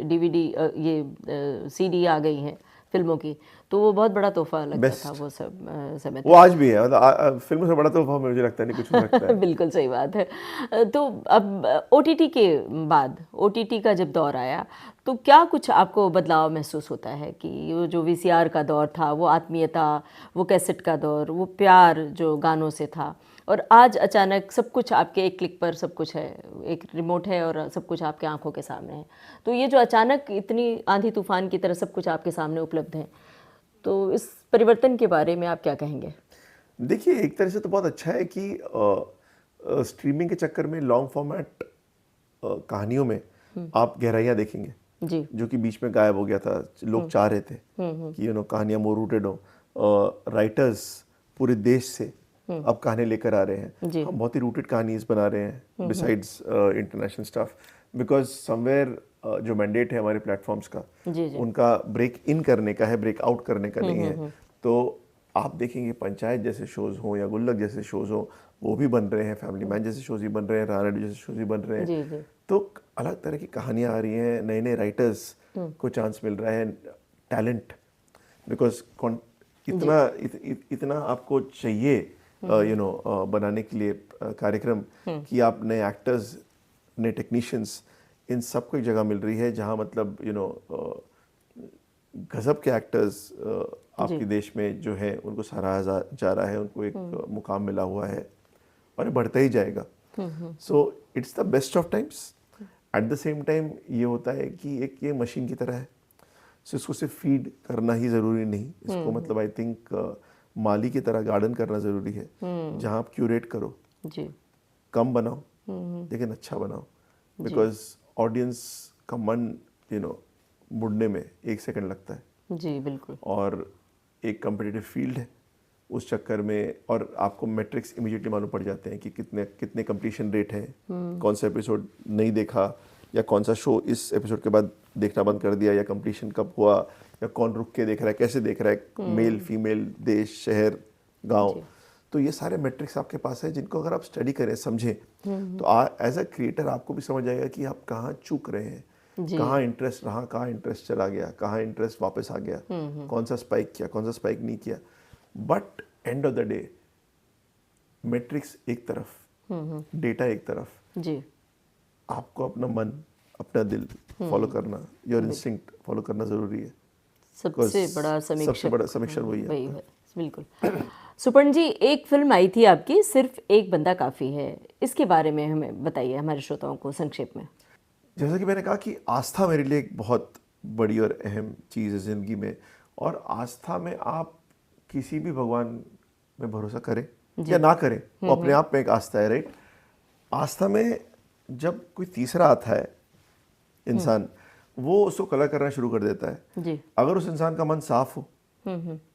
डीवीडी ये सीडी आ गई हैं फिल्मों की, तो वो बहुत बड़ा तोहफा लगता था वो सब समय। वो आज भी है, मतलब फिल्म से बड़ा तोहफा मुझे लगता है नहीं कुछ हो सकता है। बिल्कुल सही बात है। तो अब OTT के बाद, OTT का जब दौर आया तो क्या कुछ आपको बदलाव महसूस होता है कि वो जो VCR का दौर था, वो आत्मीयता, वो कैसेट का दौर, वो प्यार जो गानों से था, और आज अचानक सब कुछ आपके एक क्लिक पर सब कुछ है, एक रिमोट है और सब कुछ आपके आंखों के सामने है। तो ये जो अचानक इतनी आंधी तूफान की तरह सब कुछ आपके सामने उपलब्ध है, तो इस परिवर्तन के बारे में आप क्या कहेंगे? देखिए, एक तरह से तो बहुत अच्छा है कि स्ट्रीमिंग के चक्कर में लॉन्ग फॉर्मेट कहानियों में आप गहराइयाँ देखेंगे। जी जो कि बीच में गायब हो गया था। लोग चाह रहे थे कि कहानियां मोर रूटेड हो। राइटर्स पूरे देश से अब कहानी लेकर आ रहे हैं। जी हम बहुत ही रूटेड कहानीज बना रहे हैं besides international stuff, because somewhere जो मैंडेट है हमारे प्लेटफॉर्म्स का, जी जी उनका ब्रेक इन करने का है, ब्रेक आउट करने का नहीं है। तो आप देखेंगे पंचायत जैसे शोज हों या गुल्लक जैसे शोज हों, वो भी बन रहे हैं, फैमिली मैन जैसे शोज भी बन रहे हैं, राणा जैसे शोज भी बन रहे जी हैं। जी तो अलग तरह की कहानियां आ रही हैं, नए नए राइटर्स को चांस मिल रहा है, टैलेंट, बिकॉज इतना आपको चाहिए बनाने के लिए कार्यक्रम कि आप नए एक्टर्स, नए टेक्नीशियंस, इन सबको एक जगह मिल रही है जहां मतलब गजब के एक्टर्स आपके देश में जो है उनको सराहा जा रहा है, उनको एक मुकाम मिला हुआ है और ये बढ़ता ही जाएगा। So it's the best of times. At the same time ये होता है कि एक ये मशीन की तरह है, सो इसको सिर्फ फीड करना ही ज़रूरी नहीं, इसको मतलब आई थिंक माली की तरह गार्डन करना ज़रूरी है, जहाँ आप क्यूरेट करो, जी कम बनाओ लेकिन अच्छा बनाओ, बिकॉज ऑडियंस का मन मुड़ने में 1 सेकंड लगता है। जी बिल्कुल। और एक कम्पिटिटिव फील्ड है उस चक्कर में, और आपको मैट्रिक्स इमीडिएटली मालूम पड़ जाते हैं कि कितने कंप्लीशन रेट है, कौन सा एपिसोड नहीं देखा या कौन सा शो इस एपिसोड के बाद देखना बंद कर दिया, या कंप्लीशन कब हुआ, या कौन रुक के देख रहा है, कैसे देख रहा है, मेल फीमेल, देश शहर गांव। तो ये सारे मैट्रिक्स आपके पास है जिनको अगर आप स्टडी करें, समझें, तो एज अ क्रिएटर आपको भी समझ आएगा कि आप कहाँ चूक रहे हैं, कहाँ इंटरेस्ट रहा, कहाँ इंटरेस्ट चला गया, कहाँ इंटरेस्ट वापस आ गया, कौन सा स्पाइक किया, कौन सा स्पाइक नहीं किया। But end of the day matrix एक तरफ, डेटा एक तरफ, जी आपको अपना मन, अपना दिल फॉलो करना, योर इंस्टिंक्ट फॉलो करना जरूरी है। सबसे बड़ा सबसे बड़ा समीक्षक वही है। वही है बिल्कुल। सुपर्ण जी, एक फिल्म आई थी आपकी, सिर्फ एक बंदा काफ़ी है, इसके बारे में हमें बताइए, हमारे श्रोताओं को संक्षेप में। जैसा कि मैंने कहा कि आस्था मेरे लिए एक बहुत बड़ी और अहम चीज़ है ज़िंदगी में, और आस्था में आप किसी भी भगवान में भरोसा करें या ना करें, वो अपने आप में एक आस्था है, राइट। आस्था में जब कोई तीसरा आता है इंसान, वो उसको कलर करना शुरू कर देता है। जी अगर उस इंसान का मन साफ हो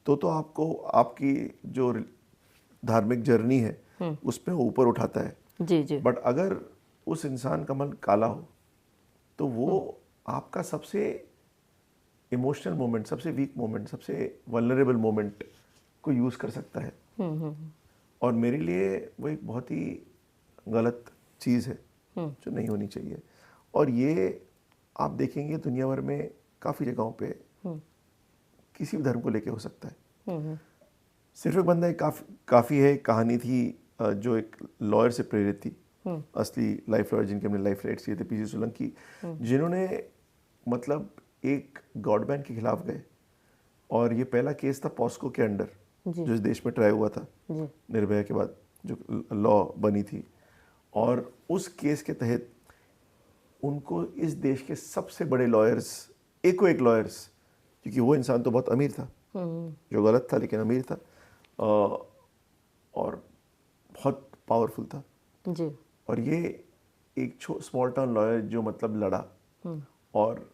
तो आपको आपकी जो धार्मिक जर्नी है उसमें वो ऊपर उठाता है। जी जी बट अगर उस इंसान का मन काला हो तो वो आपका सबसे इमोशनल मोमेंट, सबसे वीक मोमेंट, सबसे वल्नरेबल मोमेंट को यूज़ कर सकता है। और मेरे लिए वो एक बहुत ही गलत चीज़ है जो नहीं होनी चाहिए। और ये आप देखेंगे दुनिया भर में काफ़ी जगहों पे किसी भी धर्म को लेके हो सकता है। सिर्फ एक बंदा काफ़ी है। कहानी थी जो एक लॉयर से प्रेरित थी, असली लाइफ लॉयर जिनके हमने लाइफ राइट्स किए थे, पीसी सोलंकी, जिन्होंने मतलब एक गॉडमैन के खिलाफ गए, और ये पहला केस था पॉस्को के अंडर जो इस देश में ट्राई हुआ था निर्भया के बाद जो लॉ बनी थी। और उस केस के तहत उनको इस देश के सबसे बड़े लॉयर्स, एक लॉयर्स, क्योंकि वो इंसान तो बहुत अमीर था, जो गलत था लेकिन अमीर था और बहुत पावरफुल था जी। और ये एक स्मॉल टाउन लॉयर जो मतलब लड़ा और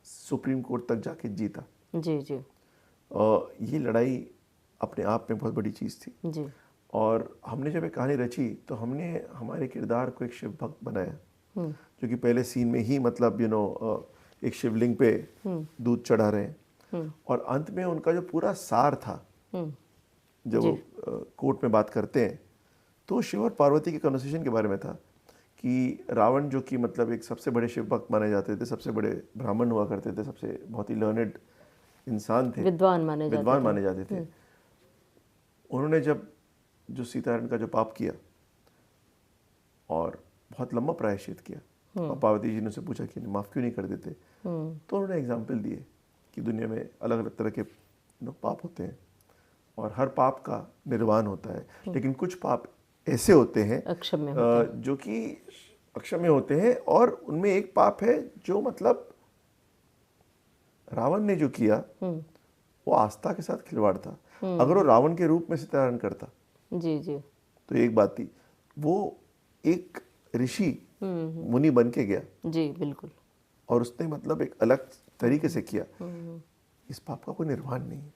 सुप्रीम कोर्ट तक जाके जीता। जी जी ये लड़ाई अपने आप में बहुत बड़ी चीज़ थी जी। और हमने जब एक कहानी रची तो हमने हमारे किरदार को एक शिव भक्त बनाया, जो कि पहले सीन में ही मतलब एक शिवलिंग पे दूध चढ़ा रहे हैं, और अंत में उनका जो पूरा सार था जब वो कोर्ट में बात करते हैं तो शिव और पार्वती के कन्वर्सेशन के बारे में था कि रावण जो कि मतलब एक सबसे बड़े शिव भक्त माने जाते थे, सबसे बड़े ब्राह्मण हुआ करते थे, सबसे बहुत ही लर्नेड इंसान थे, विद्वान माने जाते थे। उन्होंने जब जो सीताहरण का जो पाप किया और बहुत लंबा प्रायश्चित किया, और पार्वती जी ने उनसे पूछा कि माफ़ क्यों नहीं कर देते, तो उन्होंने एग्जाम्पल दिए कि दुनिया में अलग अलग तरह के पाप होते हैं और हर पाप का निर्वाण होता है, लेकिन कुछ पाप ऐसे होते हैं जो कि अक्षम्य होते हैं, और उनमें एक पाप है जो मतलब रावण ने जो किया वो आस्था के साथ खिलवाड़ था। अगर वो रावण के रूप में सीताहरण करता जी जी तो एक बात थी, वो एक ऋषि मुनि बन के गया जी बिल्कुल, और उसने मतलब एक अलग तरीके से किया। इस पाप का कोई निर्वाण नहीं है।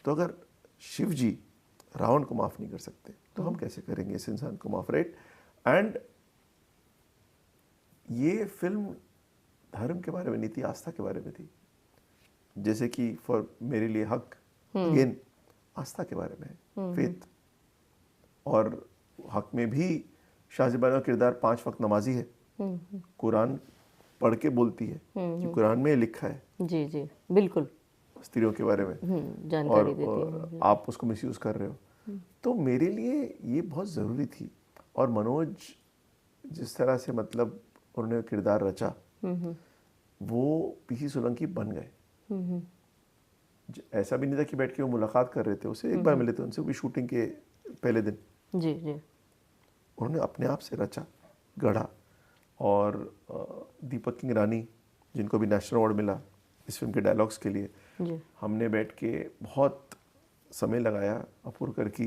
तो अगर शिव जी रावण को माफ नहीं कर सकते तो हम कैसे करेंगे इस इंसान को माफ, राइट? एंड ये फिल्म धर्म के बारे में नहीं थी, आस्था के बारे में थी। जैसे कि फॉर मेरे लिए हक अगेन आस्था के बारे में है, फेथ। और हक में भी शाहजबान का किरदार 5 वक्त नमाजी है, कुरान पढ़ के बोलती है कि कुरान में लिखा है जी जी बिल्कुल स्त्रियों के बारे में, जानकारी देती है। आप उसको मिसयूज कर रहे हो। तो मेरे लिए ये बहुत ज़रूरी थी। और मनोज जिस तरह से मतलब उन्होंने किरदार रचा, वो पीसी सोलंकी बन गए। ऐसा भी नहीं था कि बैठ के वो मुलाकात कर रहे थे, उसे एक बार मिले थे उनसे भी शूटिंग के पहले दिन। जी जी उन्होंने अपने आप से रचा, गढ़ा। और दीपक किंग रानी जिनको भी नेशनल अवार्ड मिला इस फिल्म के डायलॉग्स के लिए, जी हमने बैठ के बहुत समय लगाया। अपूर्कर की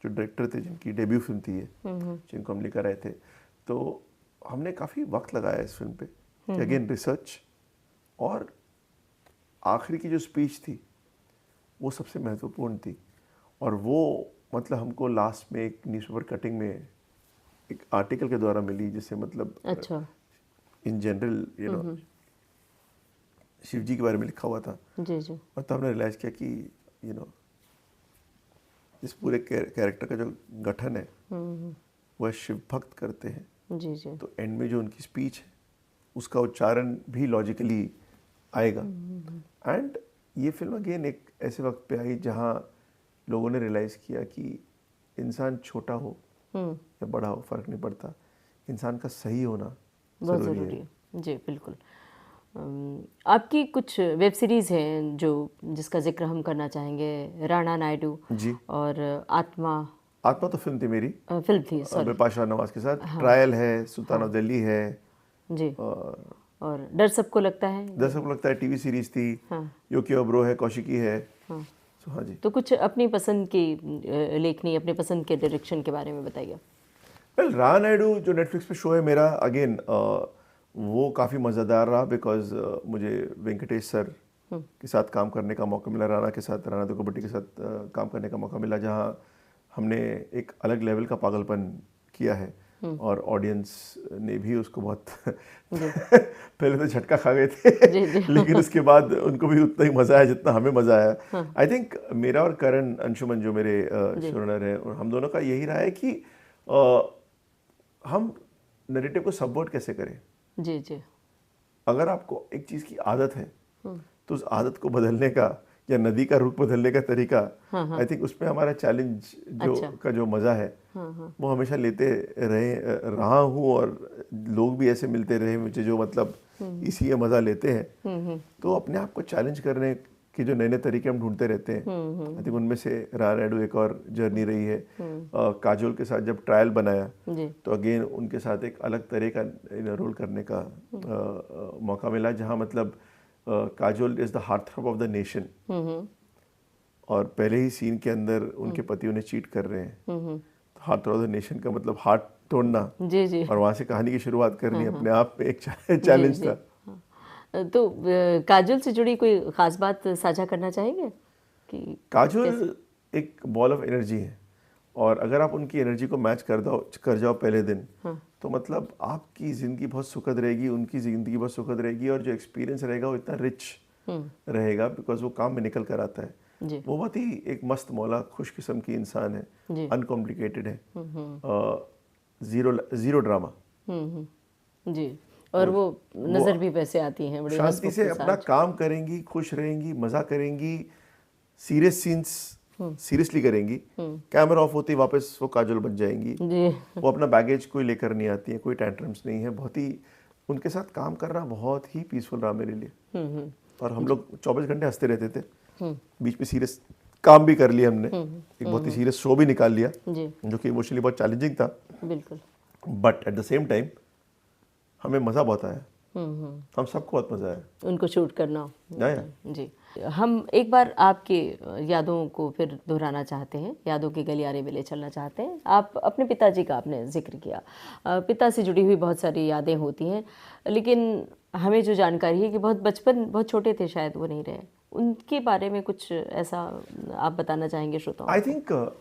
जो डायरेक्टर थे, जिनकी डेब्यू फिल्म थी ये, जिनको हम लेकर आए थे, तो हमने काफ़ी वक्त लगाया इस फिल्म पे कि अगेन रिसर्च। और आखिरी की जो स्पीच थी वो सबसे महत्वपूर्ण थी। और वो मतलब हमको लास्ट में एक न्यूज़पेपर कटिंग में एक आर्टिकल के द्वारा मिली, जिससे मतलब अच्छा इन जनरल शिव जी के बारे में लिखा हुआ था। जी जी और तब हमने रियलाइज़ किया कि इस पूरे कैरेक्टर का जो गठन है वह शिव भक्त करते हैं। जी जी तो एंड में जो उनकी स्पीच है उसका उच्चारण भी लॉजिकली आएगा। एंड ये फिल्म अगेन एक ऐसे वक्त पे आई जहाँ लोगों ने रियलाइज़ किया कि इंसान छोटा हो या बड़ा हो फ़र्क नहीं पड़ता, इंसान का सही होना बहुत ज़रूरी है। जी बिल्कुल। आपकी कुछ वेब सीरीज़ हैं जिसका जिक्र हम करना चाहेंगे, राणा नायडू जी। और आत्मा। आत्मा तो फिल्म थी मेरी, फिल्म थी, सॉरी। बिपाशा नवाज के साथ। ट्रायल है, सुल्तान ऑफ दिल्ली है। जी। और डर सबको लगता है। डर सबको लगता है टीवी सीरीज थी। यो क्यों ब्रो है, कौशिकी है। हाँ जी। तो कुछ अपनी पसंद की लेखनी, अपने पसंद के डायरेक्शन के बारे में बताइए। वेल, राणा नायडू जो नेटफ्लिक्स पे शो है मेरा, अगेन वो काफ़ी मज़ेदार रहा बिकॉज मुझे वेंकटेश सर के साथ काम करने का मौका मिला, राणा के साथ, राणा दुग्गुबाती के साथ काम करने का मौका मिला, जहाँ हमने एक अलग लेवल का पागलपन किया है। और ऑडियंस ने भी उसको बहुत पहले तो झटका खा गए थे लेकिन उसके बाद उनको भी उतना ही मज़ा आया जितना हमें मज़ा आया। आई थिंक मेरा और करण अंशुमन जो मेरे शोरनर हैं, और हम दोनों का यही रहा है कि हम नैरेटिव को सबवर्ट कैसे करें। जी जी। अगर आपको एक चीज़ की आदत है तो उस आदत को बदलने का या नदी का रुख बदलने का तरीका, आई थिंक उसमें हमारा चैलेंज जो मज़ा है वो हमेशा लेते रहा हूँ। और लोग भी ऐसे मिलते रहे मुझे जो मतलब इसी मज़ा लेते हैं। तो अपने आप को चैलेंज करने के जो नए नए तरीके हम ढूंढते रहते हैं। आई थिंक उनमें से राणा नायडू एक और जर्नी रही है। काजोल के साथ जब ट्रायल बनाया तो अगेन उनके साथ एक अलग तरह का रोल करने का मौका मिला, जहाँ मतलब Kajol is the heartthrob of the nation. और पहले ही सीन के अंदर उनके पति उन्हें चीट कर रहे हैं। हार्टथ्रॉब ऑफ द नेशन का मतलब हार्ट तोड़ना, जी जी। और वहाँ से कहानी की शुरुआत करनी अपने आप में एक चैलेंज था। तो काजोल से जुड़ी कोई खास बात साझा करना चाहेंगे कि काजोल एक बॉल ऑफ एनर्जी है, और अगर आप उनकी एनर्जी को मैच कर जाओ पहले दिन, तो मतलब आपकी ज़िंदगी बहुत सुखद रहेगी, उनकी ज़िंदगी बहुत सुखद रहेगी, और जो एक्सपीरियंस रहेगा वो इतना रिच रहेगा बिकॉज वो काम में निकल कर आता है। वो बहुत ही एक मस्त मौला खुश किस्म की इंसान है, अनकॉम्प्लिकेटेड है, जीरो ड्रामा। जी। और वो नज़र भी वैसे आती हैं, बड़ी शांति से अपना काम करेंगी, खुश रहेंगी, मज़ा करेंगी, सीरियस सीन्स सीरियसली करेंगी, कैमरा ऑफ होते ही वापस वो काजोल बन जाएंगी। वो अपना बैगेज कोई लेकर नहीं आती है, कोई टेंट्रम्स नहीं है। बहुत ही उनके साथ काम करना बहुत ही पीसफुल रहा मेरे लिए। और हम लोग 24 घंटे हंसते रहते थे, बीच में सीरियस काम भी कर लिया हमने, एक बहुत ही सीरियस शो भी निकाल लिया जो कि इमोशनली बहुत चैलेंजिंग था। बिल्कुल। But at the same time हमें मज़ा बहुत आया, हम सबको बहुत मज़ा आया उनको शूट करना। जी। हम एक बार आपके यादों को फिर दोहराना चाहते हैं, यादों के गलियारे में ले चलना चाहते हैं। आप अपने पिताजी का आपने जिक्र किया, पिता से जुड़ी हुई बहुत सारी यादें होती हैं, लेकिन हमें जो जानकारी है कि बहुत छोटे थे, शायद वो नहीं रहे। उनके बारे में कुछ ऐसा आप बताना चाहेंगे श्रोताओं आई को? थिंक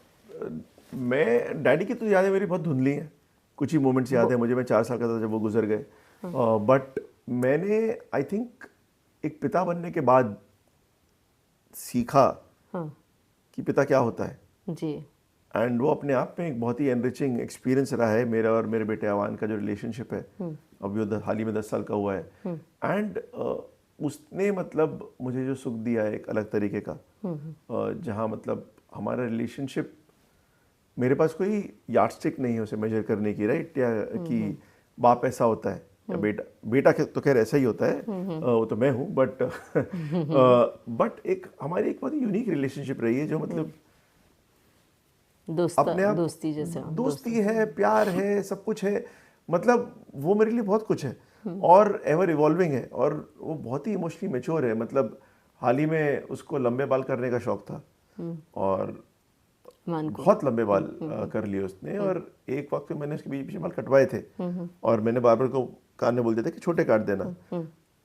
मैं डैडी की तो यादें मेरी बहुत धुंधली हैं, कुछ ही मोमेंट्स याद है मुझे। मैं 4 साल का था जब वो गुजर गए। बट मैंने आई थिंक एक पिता बनने के बाद सीखा हाँ कि पिता क्या होता है। जी। एंड वो अपने आप में एक बहुत ही एनरिचिंग एक्सपीरियंस रहा है। मेरा और मेरे बेटे अवान का जो रिलेशनशिप है, अभी वो हाल ही में 10 साल का हुआ है। एंड उसने मतलब मुझे जो सुख दिया है एक अलग तरीके का, जहाँ मतलब हमारा रिलेशनशिप, मेरे पास कोई यार्डस्टिक नहीं है उसे मेजर करने की, राइट, या कि बाप ऐसा होता है या बेटा तो खैर ऐसा ही होता है, वो तो मैं हूँ। बट एक हमारी एक बहुत ही यूनिक रिलेशनशिप रही है, जो मतलब अपने आप दोस्ती जैसे दोस्ती है, प्यार है, सब कुछ है। मतलब वो मेरे लिए बहुत कुछ है और एवर इवॉल्विंग है, और वो बहुत ही इमोशनली मैच्योर है। मतलब हाल ही में उसको लंबे बाल करने का शौक था और बहुत लंबे बाल कर लिए उसने, और एक वक्त में मैंने उसके बीच बीच बाल कटवाए थे और मैंने बार्बर को कान में बोल दिया था कि छोटे काट देना,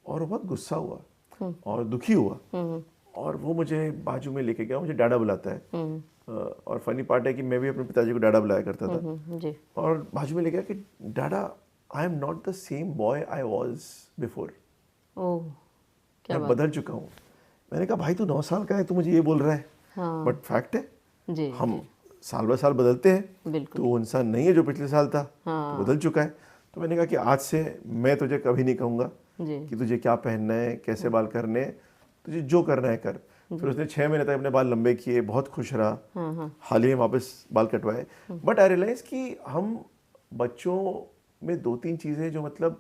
और वो बहुत गुस्सा हुआ और दुखी हुआ, और वो मुझे बाजू में लेके गया, मुझे डाडा बुलाता है। और फनी पार्ट है कि मैं भी अपने पिताजी को डाडा बुलाया करता था, जी। और बाजू में ले गया कि डाडा, I am not the same boy I was before. Oh, क्या मैं बात। बदल चुका हूँ। मैंने कहा भाई तू 9 साल का है, तू मुझे ये बोल रहा है। हाँ बट फैक्ट है, जी हम साल बाय साल बदलते हैं। बिल्कुल। तो वो इंसान नहीं है जो पिछले साल था, हाँ तो बदल चुका है। तो मैंने कहा कि आज से मैं तुझे कभी नहीं कहूँगा जी। कि तुझे क्या पहनना है, कैसे बाल करने हैं, तुझे जो करना है कर। फिर उसने 6 महीने तक अपने बाल लंबे किए, बहुत खुश रहा। हाल ही में वापस बाल कटवाए। बट आई रियलाइज कि हम बच्चों में 2-3 चीज़ें जो मतलब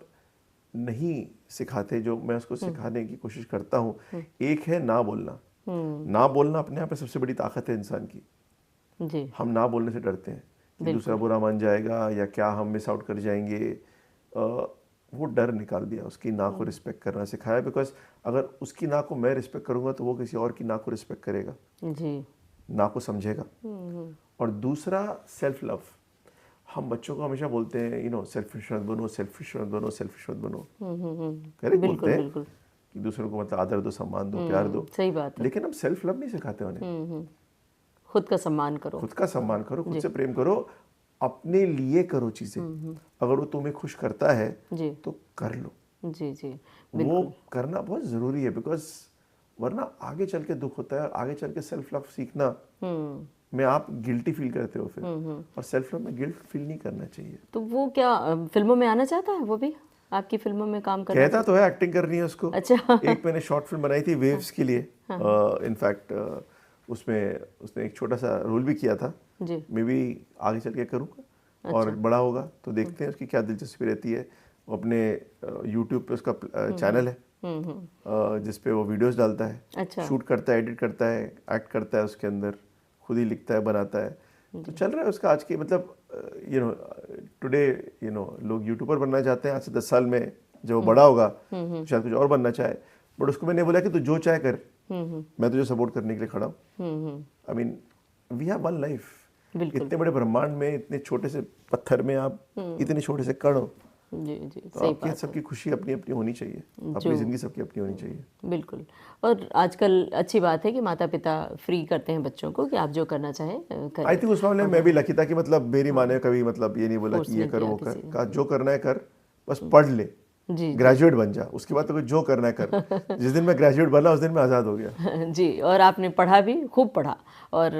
नहीं सिखाते, जो मैं उसको सिखाने की कोशिश करता हूँ। एक है ना बोलना। ना बोलना अपने आप में सबसे बड़ी ताकत है इंसान की। जी हम ना बोलने से डरते हैं कि दूसरा बुरा मान जाएगा या क्या हम मिस आउट कर जाएंगे। वो डर निकाल दिया, उसकी ना को रिस्पेक्ट करना सिखाया। बिकॉज अगर उसकी ना को मैं रिस्पेक्ट करूंगा तो वो किसी और की ना को रिस्पेक्ट करेगा, जी। ना को समझेगा। और दूसरा सेल्फ लव। हम बच्चों को हमेशा बोलते हैं सेल्फिश मत बनो, सेल्फिश मत बनो, सेल्फिश मत बनो। करेक्ट बोलते हैं बिल्कुल कि दूसरों को मतलब आदर दो, सम्मान दो, प्यार दो। सही बात है। लेकिन हम सेल्फ लव नहीं सिखाते उन्हें। खुद का सम्मान करो, खुद का सम्मान करो, खुद से प्रेम करो, अपने लिए करो चीजें। अगर वो तुम्हें खुश करता है जी तो कर लो। जी जी वो करना बहुत जरूरी है, बिकॉज वरना आगे चल के दुख होता है। और आगे चल के सेल्फ लव सीखना में आप गिल्टी फील करते हो फिर, और सेल्फ लव में गिल्ट फील नहीं करना चाहिए। तो वो क्या फिल्मों में आना चाहता है? वो भी आपकी फिल्मों में काम करना कहता तो है एक्टिंग करनी है उसको। अच्छा एक मैंने शॉर्ट फिल्म बनाई थी वेव्स के लिए। इनफैक्ट उसमें उसने एक छोटा सा रोल भी किया था। जी मे बी आगे चल के करूँगा और बड़ा होगा तो देखते हैं उसकी क्या दिलचस्पी रहती है। वो अपने यूट्यूब पे उसका चैनल है जिस पे वो वीडियोस डालता है। अच्छा। शूट करता है, एडिट करता है, एक्ट करता है उसके अंदर, खुद ही लिखता है, बनाता है। तो चल रहा है उसका आज की मतलब टुडे लोग यूट्यूबर बनना चाहते हैं। आज से 10 साल में जब वो बड़ा होगा तो शायद कुछ और बनना चाहे। बट उसको मैंने बोला कि तू जो चाहे कर, मैं तुझे सपोर्ट करने के लिए खड़ा हूँ। I mean we have one life. इतने बड़े ब्रह्मांड में, इतने छोटे से पत्थर में आप इतने छोटे से कण हो। जी जी तो सही आपकी बात। सबकी खुशी अपनी अपनी होनी चाहिए, अपनी जिंदगी सबकी अपनी होनी चाहिए। बिल्कुल। और आजकल अच्छी बात है कि माता पिता फ्री करते हैं बच्चों को कि आप जो करना चाहें करें। आई थिंक उस मामले में मैं भी लकी था कि मतलब मेरी माँ ने कभी मतलब ये नहीं बोला कि ये कर वो कर। कहा जो करना है कर, बस पढ़ ले, जी ग्रेजुएट बन जा, उसके बाद तो कोई जो करना है कर। जिस दिन मैं ग्रेजुएट बना उस दिन मैं आज़ाद हो गया। जी। और आपने पढ़ा भी, खूब पढ़ा, और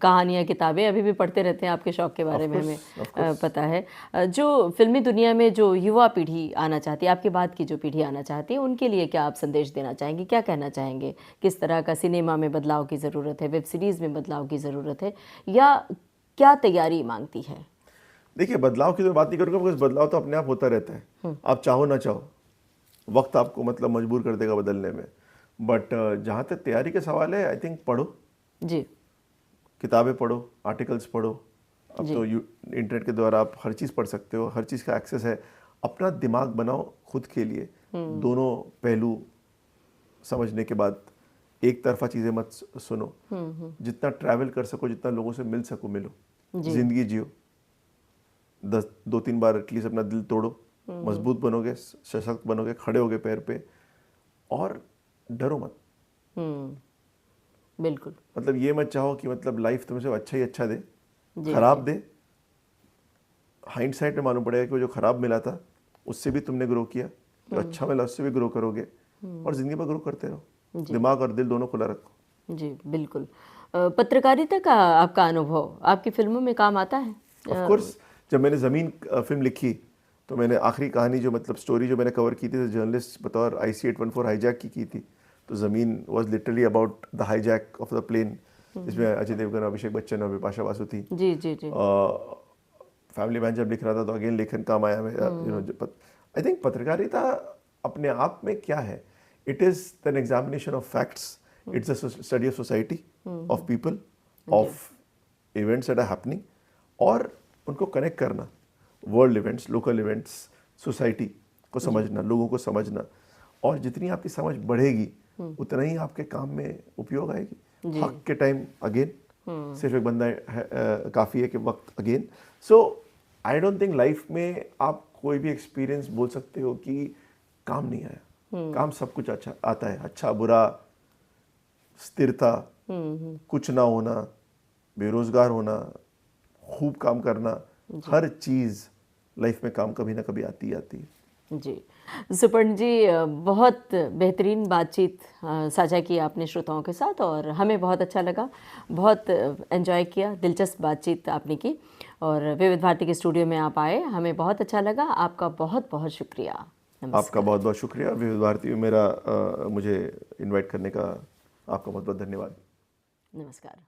कहानियाँ किताबें अभी भी पढ़ते रहते हैं। आपके शौक़ के बारे में हमें पता है। जो फिल्मी दुनिया में जो युवा पीढ़ी आना चाहती है, आपके बाद की जो पीढ़ी आना चाहती है, उनके लिए क्या आप संदेश देना चाहेंगे? क्या कहना चाहेंगे? किस तरह का सिनेमा में बदलाव की ज़रूरत है, वेब सीरीज़ में बदलाव की ज़रूरत है, या क्या तैयारी मांगती है? देखिए, बदलाव की तो बात नहीं करूँगा, बिकॉज बदलाव तो अपने आप होता रहता है। आप चाहो ना चाहो, वक्त आपको मतलब मजबूर कर देगा बदलने में। बट जहाँ तक तैयारी का सवाल है, आई थिंक पढ़ो जी, किताबें पढ़ो, आर्टिकल्स पढ़ो। अब तो इंटरनेट के द्वारा आप हर चीज़ पढ़ सकते हो, हर चीज़ का एक्सेस है। अपना दिमाग बनाओ खुद के लिए, दोनों पहलू समझने के बाद एक तरफा चीज़ें मत सुनो, जितना ट्रैवल कर सको, जितना लोगों से मिल सको मिलो, जिंदगी जियो, 2-3 बार एटलीस्ट अपना दिल तोड़ो, मजबूत बनोगे, सशक्त बनोगे, खड़े होगे पैर पे, और डरो मत। बिल्कुल। मतलब ये मत चाहो कि मतलब लाइफ तुम्हें सिर्फ अच्छा ही अच्छा दे, खराब दे, हाइंडसाइट में मालूम पड़ेगा कि वो जो खराब मिला था उससे भी तुमने ग्रो किया, जो अच्छा मिला उससे भी ग्रो करोगे, और जिंदगी में ग्रो करते रहो, दिमाग और दिल दोनों खुला रखो। जी बिल्कुल। पत्रकारिता का आपका अनुभव आपकी फिल्मों में काम आता है? ऑफ कोर्स, जब मैंने ज़मीन फिल्म लिखी तो मैंने आखिरी कहानी जो मतलब स्टोरी जो मैंने कवर की थी जर्नलिस्ट बतौर IC-814 हाईजैक की थी। तो Zameen was literally about the hijack of the plane, जिसमें अजय देवगन, अभिषेक बच्चन और बिपाशा बासु थी। जी जी जी। फैमिली मैन जब लिख रहा था तो अगेन लेखन काम आया। आई थिंक पत्रकारिता अपने आप में क्या है, it is an examination of facts, it's a study of society, of people, of events that are happening, और उनको कनेक्ट करना, world events, local events, society को समझना, लोगों को समझना, और जितनी आपकी समझ बढ़ेगी उतना ही आपके काम में उपयोग आएगी। हक के टाइम अगेन, सिर्फ एक बंदा काफ़ी है कि वक्त again. So I don't think life में आप कोई भी एक्सपीरियंस बोल सकते हो कि काम नहीं आया। काम सब कुछ अच्छा आता है, अच्छा बुरा, स्थिरता, कुछ ना होना, बेरोजगार होना, खूब काम करना, हर चीज़ लाइफ में काम कभी ना कभी आती ही आती है। जी सुपर्ण जी, बहुत बेहतरीन बातचीत साझा की आपने श्रोताओं के साथ, और हमें बहुत अच्छा लगा, बहुत एंजॉय किया, दिलचस्प बातचीत आपने की, और विविध भारती के स्टूडियो में आप आए, हमें बहुत अच्छा लगा। आपका बहुत बहुत शुक्रिया। नमस्कार। आपका बहुत बहुत शुक्रिया, विविध भारती में मेरा मुझे इनवाइट करने का आपका बहुत बहुत धन्यवाद। नमस्कार।